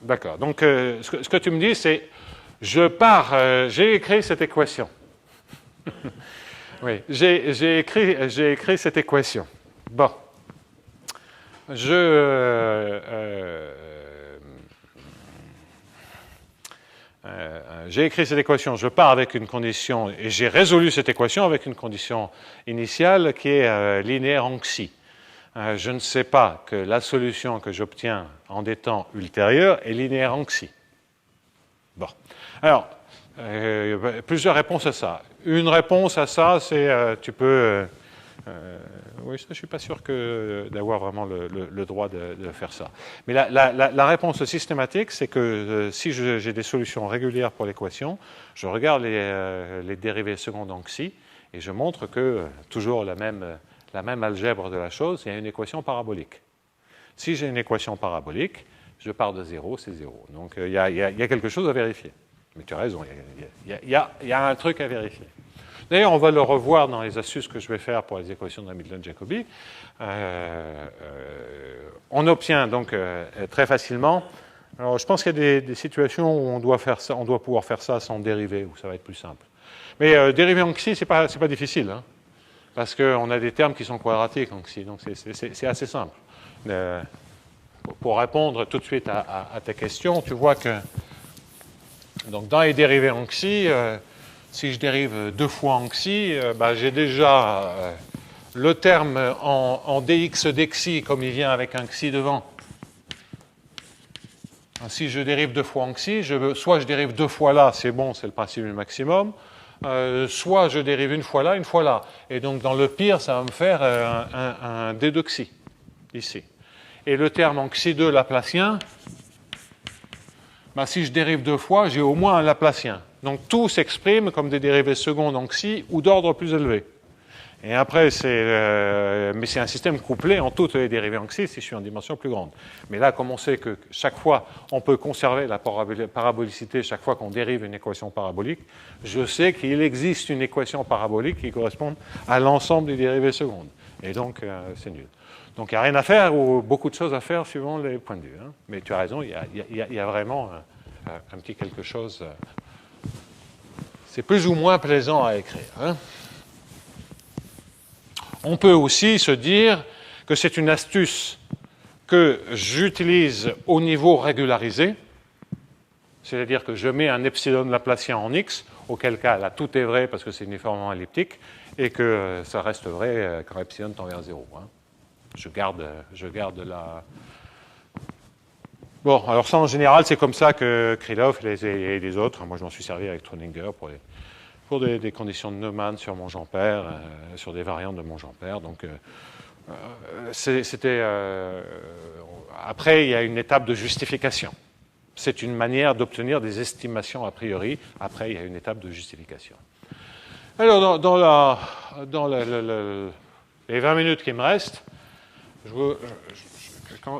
D'accord. Donc, ce que tu me dis, c'est j'ai écrit cette équation. Oui, j'ai écrit cette équation. Bon. J'ai écrit cette équation, je pars avec une condition, et j'ai résolu cette équation avec une condition initiale qui est linéaire en xi. Je ne sais pas que la solution que j'obtiens en des temps ultérieurs est linéaire en xi. Bon. Alors, plusieurs réponses à ça. Une réponse à ça, c'est tu peux... oui, je ne suis pas sûr d'avoir vraiment le droit de faire ça. Mais la réponse systématique, c'est que si j'ai des solutions régulières pour l'équation, je regarde les dérivées secondes en xi et je montre que, toujours la même algèbre de la chose, il y a une équation parabolique. Si j'ai une équation parabolique, je pars de 0, c'est 0. Donc il y a quelque chose à vérifier. Mais tu as raison, il y a un truc à vérifier. D'ailleurs, on va le revoir dans les astuces que je vais faire pour les équations de Hamilton-Jacobi. On obtient donc très facilement. Alors, je pense qu'il y a des situations où on doit pouvoir faire ça sans dériver, où ça va être plus simple. Mais dériver en xi, c'est pas difficile, parce qu'on a des termes qui sont quadratiques en xi, donc c'est assez simple. Pour répondre tout de suite à ta question, tu vois que donc dans les dérivés en xi, si je dérive 2 fois en xi, j'ai déjà le terme en dx dxi, comme il vient avec un xi devant. Si je dérive 2 fois en xi, soit je dérive 2 fois là, c'est bon, c'est le principe du maximum, soit je dérive une fois là. Et donc dans le pire, ça va me faire un d de xi, ici. Et le terme en xi2 laplacien, si je dérive 2 fois, j'ai au moins un laplacien. Donc tout s'exprime comme des dérivées secondes en xi ou d'ordre plus élevé. Et après, mais c'est un système couplé en toutes les dérivées en xi si je suis en dimension plus grande. Mais là, comme on sait que chaque fois, on peut conserver la parabolicité chaque fois qu'on dérive une équation parabolique, je sais qu'il existe une équation parabolique qui correspond à l'ensemble des dérivées secondes. Et donc, c'est nul. Donc, il n'y a rien à faire ou beaucoup de choses à faire suivant les points de vue. Hein. Mais tu as raison, il y a vraiment un petit quelque chose. C'est plus ou moins plaisant à écrire. Hein. On peut aussi se dire que c'est une astuce que j'utilise au niveau régularisé, c'est-à-dire que je mets un epsilon laplacien en x, auquel cas là tout est vrai parce que c'est uniformément elliptique, et que ça reste vrai quand epsilon tend vers 0. Hein. Je garde la... Bon, alors ça en général c'est comme ça que Krylov et les autres, moi je m'en suis servi avec Troninger pour des conditions de Neumann sur Monge-Ampère, sur des variantes de Monge-Ampère. Donc, après, il y a une étape de justification. C'est une manière d'obtenir des estimations a priori. Après, il y a une étape de justification. Alors, dans les 20 minutes qui me restent,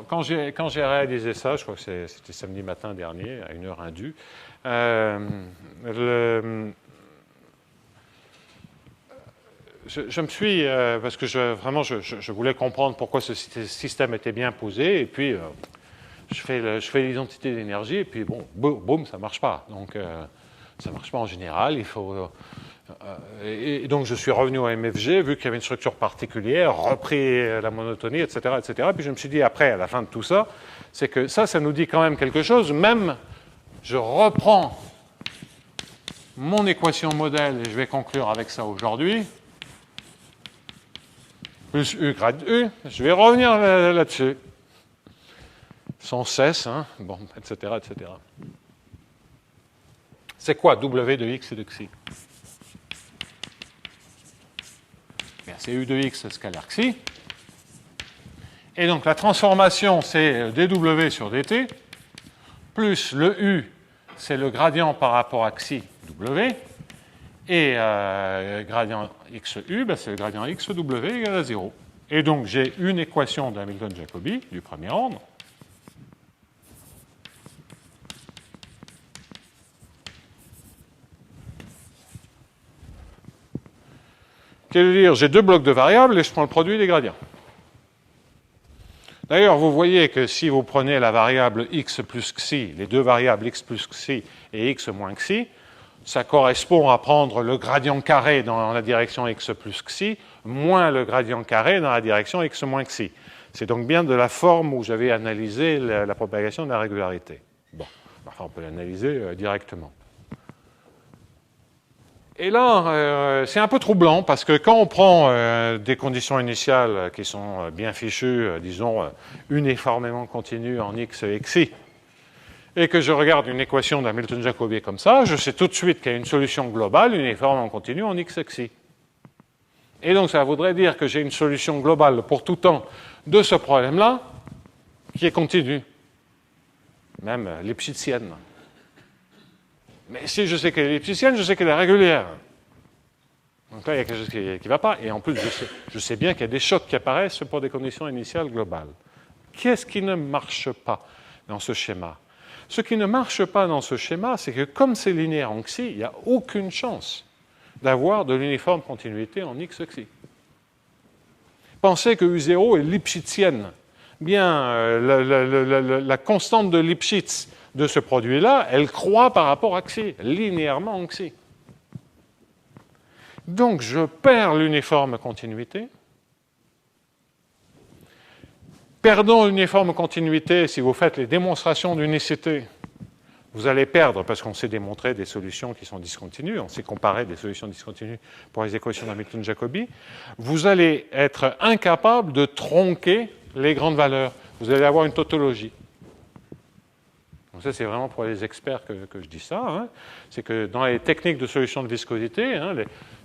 quand j'ai réalisé ça, je crois que c'était samedi matin dernier, à une heure indue, je me suis, parce que vraiment je voulais comprendre pourquoi ce système était bien posé, et puis je fais l'identité d'énergie, et puis bon, boum, ça ne marche pas. Donc ça ne marche pas en général, il faut... et donc je suis revenu au MFG, vu qu'il y avait une structure particulière, repris la monotonie, etc., etc. Puis je me suis dit après, à la fin de tout ça, c'est que ça nous dit quand même quelque chose, même je reprends mon équation modèle, et je vais conclure avec ça aujourd'hui, plus U grade U, je vais revenir là-dessus. Sans cesse, hein, bon, etc., etc. C'est quoi W de X et de Xi? C'est U de X scalaire Xi. Et donc la transformation, c'est dW sur dt, plus le U, c'est le gradient par rapport à Xi W, et gradient XU, ben c'est le gradient XW égale à 0. Et donc j'ai une équation d'Hamilton-Jacobi du premier ordre. Qui veut dire, j'ai deux blocs de variables et je prends le produit des gradients. D'ailleurs, vous voyez que si vous prenez la variable x plus xi, les deux variables x plus xi et x moins xi, ça correspond à prendre le gradient carré dans la direction x plus xi, moins le gradient carré dans la direction x moins xi. C'est donc bien de la forme où j'avais analysé la propagation de la régularité. Bon, enfin on peut l'analyser directement. Et là, c'est un peu troublant parce que quand on prend des conditions initiales qui sont bien fichues, disons uniformément continues en x et xi, et que je regarde une équation d'Hamilton-Jacobi comme ça, je sais tout de suite qu'il y a une solution globale uniformément continue en x et xi. Et donc ça voudrait dire que j'ai une solution globale pour tout temps de ce problème-là qui est continue, même lipschitzienne. Mais si je sais qu'elle est lipschitzienne, je sais qu'elle est régulière. Donc là, il y a quelque chose qui ne va pas. Et en plus, je sais bien qu'il y a des chocs qui apparaissent pour des conditions initiales globales. Qu'est-ce qui ne marche pas dans ce schéma? Ce qui ne marche pas dans ce schéma, c'est que comme c'est linéaire en xi, il n'y a aucune chance d'avoir de l'uniforme continuité en x xi. Pensez que U0 est lipschitzienne. Bien, la constante de Lipschitz de ce produit-là, elle croît par rapport à xi, linéairement en xi. Donc, je perds l'uniforme continuité. Perdant l'uniforme continuité, si vous faites les démonstrations d'unicité, vous allez perdre, parce qu'on sait démontrer des solutions qui sont discontinues, on sait comparer des solutions discontinues pour les équations d'Hamilton-Jacobi, vous allez être incapable de tronquer les grandes valeurs. Vous allez avoir une tautologie. Donc ça, c'est vraiment pour les experts que je dis ça. Hein. C'est que dans les techniques de solution de viscosité, hein,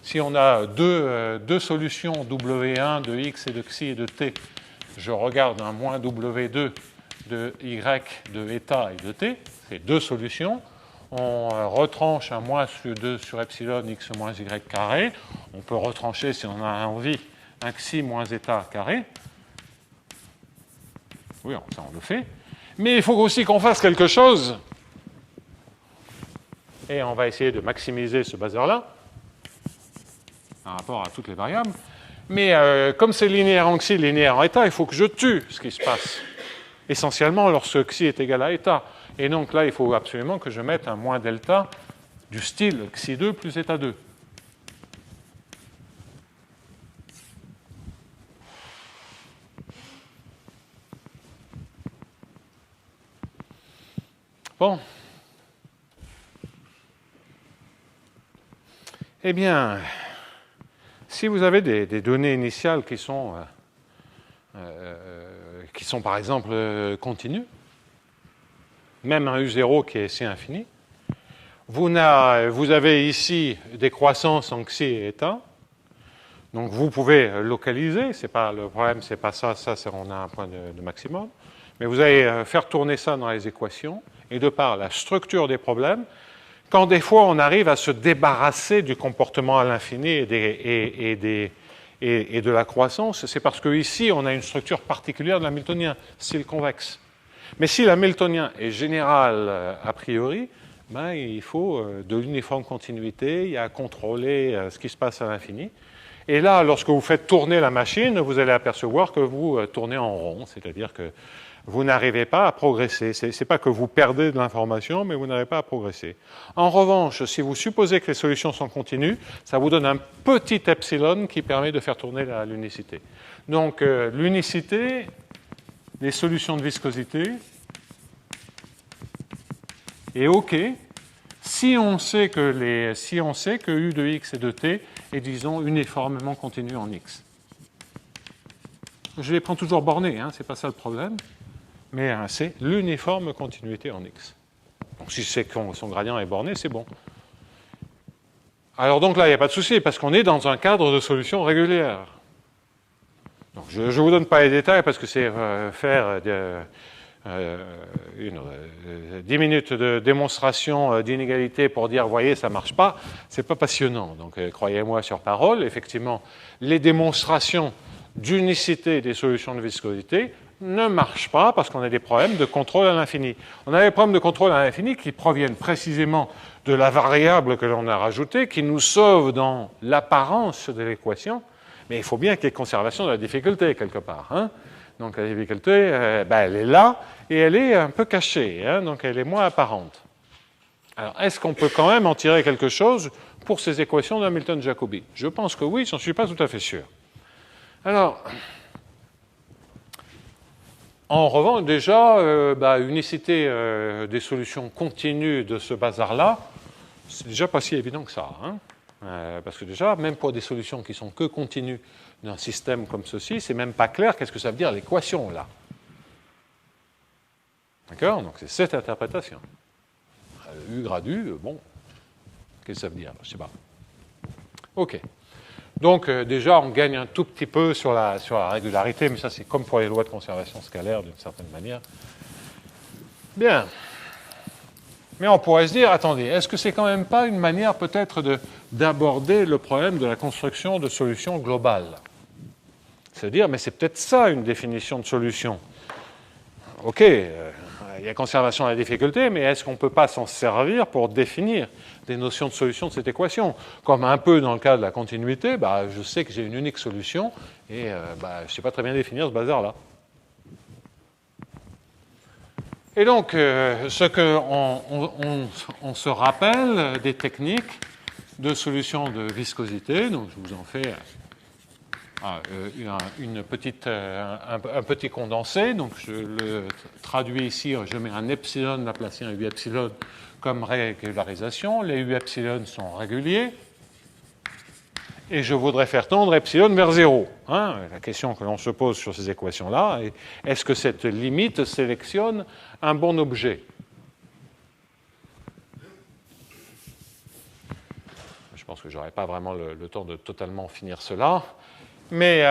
si on a deux solutions W1 de x et de xi et de t, je regarde un moins W2 de y, de eta et de t, c'est deux solutions, on retranche un moins 2 sur epsilon x moins y carré. On peut retrancher, si on a envie, un xi moins eta carré. Oui, ça on le fait. Mais il faut aussi qu'on fasse quelque chose. Et on va essayer de maximiser ce bazar-là par rapport à toutes les variables. Mais comme c'est linéaire en xi, linéaire en eta, il faut que je tue ce qui se passe. Essentiellement lorsque xi est égal à eta. Et donc là, il faut absolument que je mette un moins delta du style xi2 plus eta 2. Bon. Eh bien, si vous avez des données initiales qui sont par exemple continues, même un U0 qui est C infini, vous avez ici des croissances en xi et eta, donc vous pouvez localiser, c'est pas, le problème c'est pas ça, on a un point de maximum, mais vous allez faire tourner ça dans les équations, et de par la structure des problèmes, quand des fois on arrive à se débarrasser du comportement à l'infini et de la croissance, c'est parce qu'ici on a une structure particulière de l'hamiltonien, style convexe. Mais si l'hamiltonien est général a priori, ben, il faut de l'uniforme continuité, il y a à contrôler ce qui se passe à l'infini. Et là, lorsque vous faites tourner la machine, vous allez apercevoir que vous tournez en rond, c'est-à-dire que vous n'arrivez pas à progresser. Ce n'est pas que vous perdez de l'information, mais vous n'arrivez pas à progresser. En revanche, si vous supposez que les solutions sont continues, ça vous donne un petit epsilon qui permet de faire tourner l'unicité. Donc, l'unicité, les solutions de viscosité, est OK si on sait que U de x et de t est, disons, uniformément continu en x. Je les prends toujours bornés, hein, c'est pas ça le problème. Mais c'est l'uniforme continuité en x. Donc si c'est que son gradient est borné, c'est bon. Alors donc là, il n'y a pas de souci, parce qu'on est dans un cadre de solution régulière. Donc je ne vous donne pas les détails, parce que c'est faire 10 minutes de démonstration d'inégalité pour dire, voyez, ça ne marche pas, c'est pas passionnant. Donc croyez-moi sur parole, effectivement, les démonstrations d'unicité des solutions de viscosité ne marche pas parce qu'on a des problèmes de contrôle à l'infini. On a des problèmes de contrôle à l'infini qui proviennent précisément de la variable que l'on a rajoutée, qui nous sauve dans l'apparence de l'équation, mais il faut bien qu'il y ait conservation de la difficulté quelque part. Hein. Donc la difficulté, elle est là et elle est un peu cachée, hein, donc elle est moins apparente. Alors, est-ce qu'on peut quand même en tirer quelque chose pour ces équations de Hamilton-Jacobi? Je pense que oui, j'en suis pas tout à fait sûr. Alors, en revanche, déjà, unicité des solutions continues de ce bazar-là, c'est déjà pas si évident que ça. Hein, parce que déjà, même pour des solutions qui sont que continues d'un système comme ceci, c'est même pas clair qu'est-ce que ça veut dire l'équation là. D'accord? Donc c'est cette interprétation. U grad U, bon, qu'est-ce que ça veut dire? Je sais pas. OK. Donc déjà, on gagne un tout petit peu sur la régularité, mais ça c'est comme pour les lois de conservation scalaire d'une certaine manière. Bien. Mais on pourrait se dire, attendez, est-ce que c'est quand même pas une manière peut-être d'aborder le problème de la construction de solutions globales? C'est-à-dire, mais c'est peut-être ça une définition de solution. OK, il y a conservation de la difficulté, mais est-ce qu'on ne peut pas s'en servir pour définir des notions de solution de cette équation? Comme un peu dans le cas de la continuité, je sais que j'ai une unique solution et je ne sais pas très bien définir ce bazar-là. Et donc, ce qu'on se rappelle des techniques de solution de viscosité, donc je vous en fais un petit condensé, donc je le traduis ici, je mets un epsilon laplacien U epsilon comme régularisation, les U epsilon sont réguliers, et je voudrais faire tendre epsilon vers 0. Hein, la question que l'on se pose sur ces équations-là est, est-ce que cette limite sélectionne un bon objet? Je pense que je n'aurai pas vraiment le temps de totalement finir cela. Mais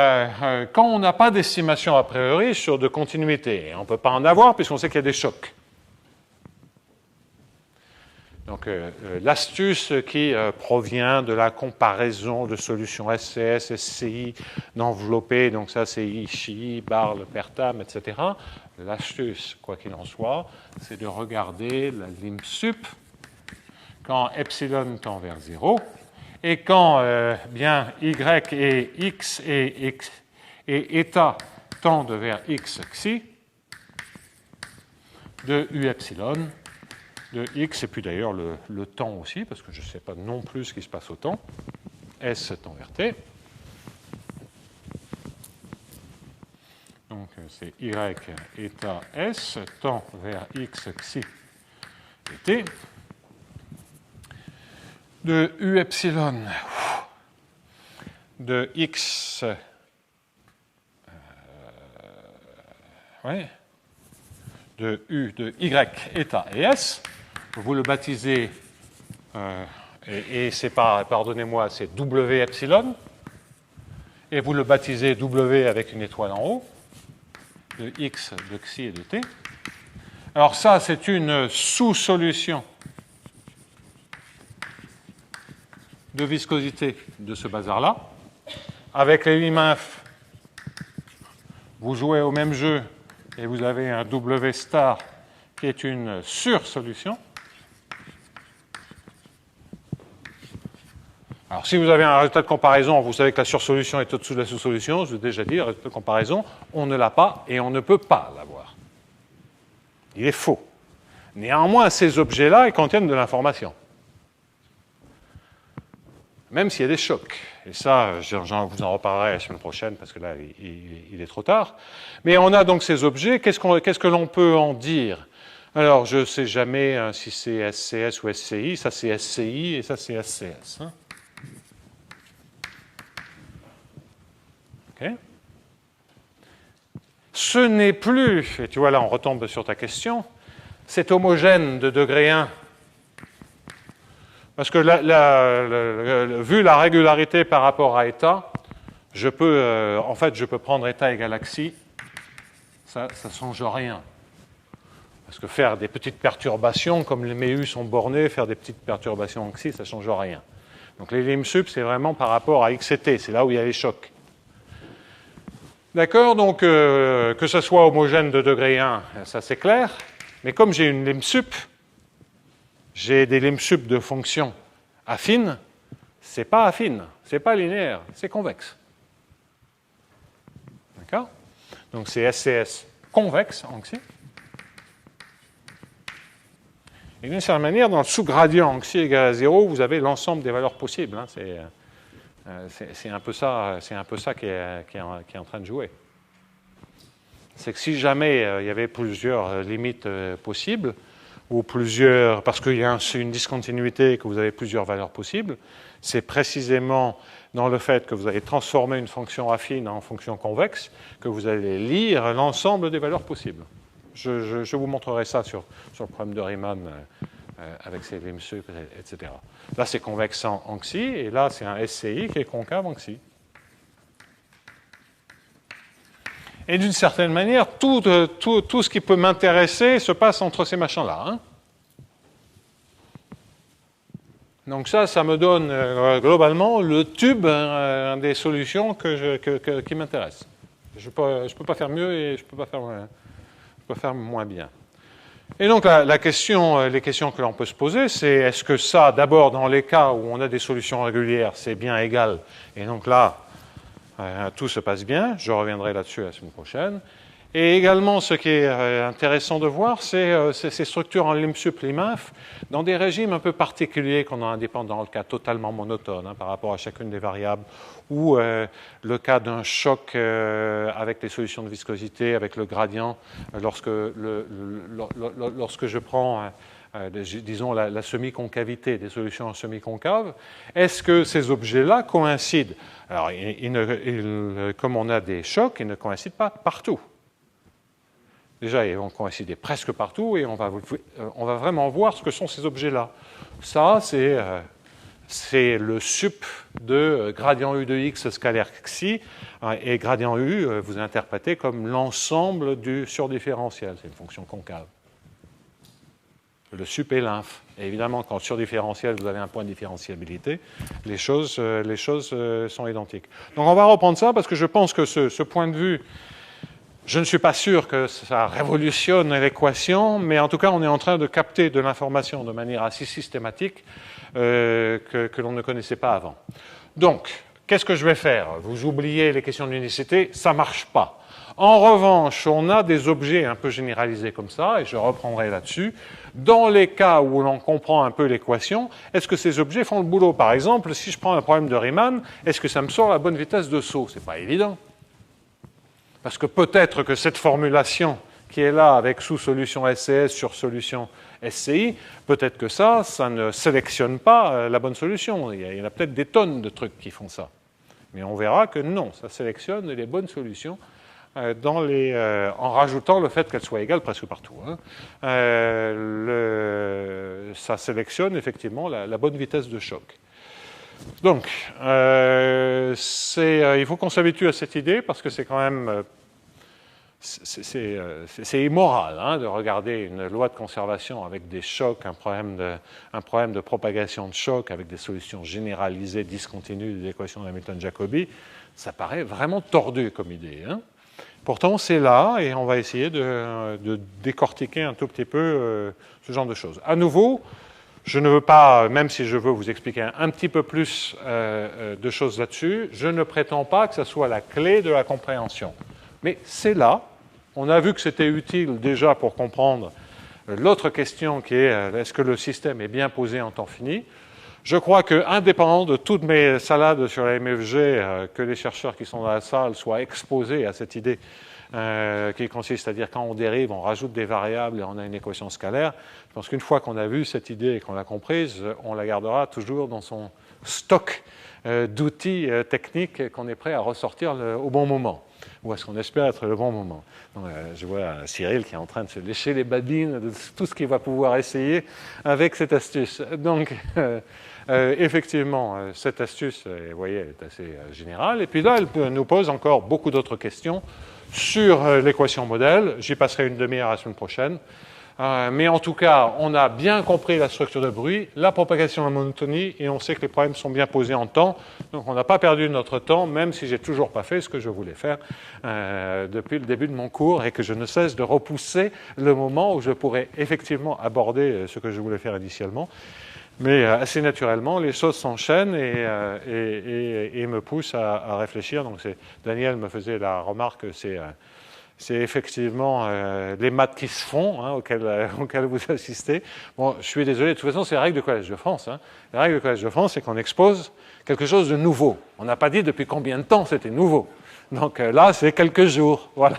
quand on n'a pas d'estimation a priori sur de continuité, on ne peut pas en avoir puisqu'on sait qu'il y a des chocs. Donc, l'astuce qui provient de la comparaison de solutions SCS, SCI, d'envelopper, donc ça c'est Ishii, Barle, Pertam, etc. L'astuce, quoi qu'il en soit, c'est de regarder la lim sup quand epsilon tend vers 0 et quand bien y et x et eta tendent vers x xi de u epsilon de x, et puis d'ailleurs le temps aussi, parce que je ne sais pas non plus ce qui se passe au temps, S tend vers t. Donc c'est y eta s tend vers x xi et t. De u epsilon de x de u de y eta et s, vous le baptisez, et c'est pas, pardonnez-moi, c'est w epsilon, et vous le baptisez w avec une étoile en haut, de x, de xi et de t. Alors ça, c'est une sous-solution de viscosité de ce bazar-là. Avec les liminf, vous jouez au même jeu et vous avez un W star qui est une sursolution. Alors, si vous avez un résultat de comparaison, vous savez que la sursolution est au-dessous de la sous-solution. Je vous ai déjà dit, le résultat de comparaison, on ne l'a pas et on ne peut pas l'avoir. Il est faux. Néanmoins, ces objets-là, ils contiennent de l'information. Même s'il y a des chocs. Et ça, je vous en reparlerai la semaine prochaine, parce que là, il est trop tard. Mais on a donc ces objets. Qu'est-ce que l'on peut en dire? Alors, je ne sais jamais si c'est SCS ou SCI. Ça, c'est SCI et ça, c'est SCS. Hein. Okay. Ce n'est plus, et tu vois là, on retombe sur ta question, c'est homogène de degré 1. Parce que vu la régularité par rapport à état, je peux, en fait, je peux prendre état égale à xi, ça ne change rien. Parce que faire des petites perturbations, comme les MEU sont bornés, faire des petites perturbations en xi, ça ne change rien. Donc les lim sup, c'est vraiment par rapport à x et t, c'est là où il y a les chocs. D'accord, donc que ce soit homogène de degré 1, ça c'est clair, mais comme j'ai une lim sup, j'ai des lim sup de fonctions affines, c'est pas affine, c'est pas linéaire, c'est convexe. D'accord? Donc c'est SCS convexe en xi. Et d'une certaine manière, dans le sous-gradient en xi égale à 0, vous avez l'ensemble des valeurs possibles. Hein, c'est un peu ça qui est en train de jouer. C'est que si jamais il y avait plusieurs limites possibles, ou plusieurs, parce qu'il y a une discontinuité et que vous avez plusieurs valeurs possibles, c'est précisément dans le fait que vous allez transformer une fonction affine en fonction convexe que vous allez lire l'ensemble des valeurs possibles. Je vous montrerai ça sur le problème de Riemann avec ses lim sup, etc. Là, c'est convexe en xi, et là, c'est un SCI qui est concave en xi. Et d'une certaine manière, tout ce qui peut m'intéresser se passe entre ces machins-là. Hein. Donc ça me donne globalement le tube des solutions qui m'intéressent. Je ne peux pas faire mieux et je ne peux pas faire moins bien. Et donc les questions que l'on peut se poser, c'est est-ce que ça, d'abord dans les cas où on a des solutions régulières, c'est bien égal, et donc là, tout se passe bien, je reviendrai là-dessus la semaine prochaine. Et également, ce qui est intéressant de voir, c'est ces structures en lim sup, lim inf, dans des régimes un peu particuliers qu'on a indépendants, le cas totalement monotone par rapport à chacune des variables, ou le cas d'un choc avec les solutions de viscosité, avec le gradient, lorsque je prends disons la semi-concavité des solutions en semi-concave, est-ce que ces objets-là coïncident? Alors, comme on a des chocs, ils ne coïncident pas partout. Déjà, ils vont coïncider presque partout, et on va vraiment voir ce que sont ces objets-là. Ça, c'est le sup de gradient U de x scalaire xi, et gradient U, vous interprétez comme l'ensemble du surdifférentiel. C'est une fonction concave. le sup et l'inf. Et évidemment, quand sur différentiel, vous avez un point de différentiabilité, les choses sont identiques. Donc on va reprendre ça parce que je pense que ce point de vue, je ne suis pas sûr que ça révolutionne l'équation, mais en tout cas, on est en train de capter de l'information de manière assez systématique que l'on ne connaissait pas avant. Donc, qu'est-ce que je vais faire? Vous oubliez les questions d'unicité, ça ne marche pas. En revanche, on a des objets un peu généralisés comme ça, et je reprendrai là-dessus. Dans les cas où l'on comprend un peu l'équation, est-ce que ces objets font le boulot? Par exemple, si je prends un problème de Riemann, est-ce que ça me sort la bonne vitesse de saut? C'est pas évident. Parce que peut-être que cette formulation qui est là avec sous-solution SCS sur solution SCI, peut-être que ça ne sélectionne pas la bonne solution. Il y en a peut-être des tonnes de trucs qui font ça. Mais on verra que non, ça sélectionne les bonnes solutions en rajoutant le fait qu'elles soient égales presque partout. Hein. Ça sélectionne effectivement la bonne vitesse de choc. Donc, il faut qu'on s'habitue à cette idée parce que c'est quand même c'est immoral hein, de regarder une loi de conservation avec des chocs, un problème de propagation de choc avec des solutions généralisées discontinues de l'équation de Hamilton-Jacobi. Ça paraît vraiment tordu comme idée. Hein. Pourtant, c'est là et on va essayer de décortiquer un tout petit peu ce genre de choses. À nouveau, je ne veux pas, même si je veux vous expliquer un petit peu plus de choses là-dessus, je ne prétends pas que ce soit la clé de la compréhension. Mais c'est là. On a vu que c'était utile déjà pour comprendre l'autre question qui est est-ce que le système est bien posé en temps fini? Je crois que, indépendant de toutes mes salades sur la MFG, que les chercheurs qui sont dans la salle soient exposés à cette idée qui consiste à dire quand on dérive, on rajoute des variables et on a une équation scalaire. Je pense qu'une fois qu'on a vu cette idée et qu'on l'a comprise, on la gardera toujours dans son stock d'outils techniques qu'on est prêt à ressortir au bon moment. Ou à ce qu'on espère être le bon moment. Donc, je vois Cyril qui est en train de se lécher les babines de tout ce qu'il va pouvoir essayer avec cette astuce. Donc, effectivement, cette astuce, vous voyez, elle est assez générale. Et puis là, elle nous pose encore beaucoup d'autres questions sur l'équation modèle. J'y passerai une demi-heure la semaine prochaine. Mais en tout cas, on a bien compris la structure de bruit, la propagation de la monotonie, et on sait que les problèmes sont bien posés en temps. Donc on n'a pas perdu notre temps, même si j'ai toujours pas fait ce que je voulais faire depuis le début de mon cours, et que je ne cesse de repousser le moment où je pourrais effectivement aborder ce que je voulais faire initialement. Mais assez naturellement, les choses s'enchaînent et me poussent à réfléchir. Donc Daniel me faisait la remarque, c'est effectivement les maths qui se font, hein, auxquelles vous assistez. Bon, je suis désolé, de toute façon, c'est la règle du Collège de France. Hein. La règle du Collège de France, c'est qu'on expose quelque chose de nouveau. On n'a pas dit depuis combien de temps c'était nouveau. Donc là, c'est quelques jours. Voilà.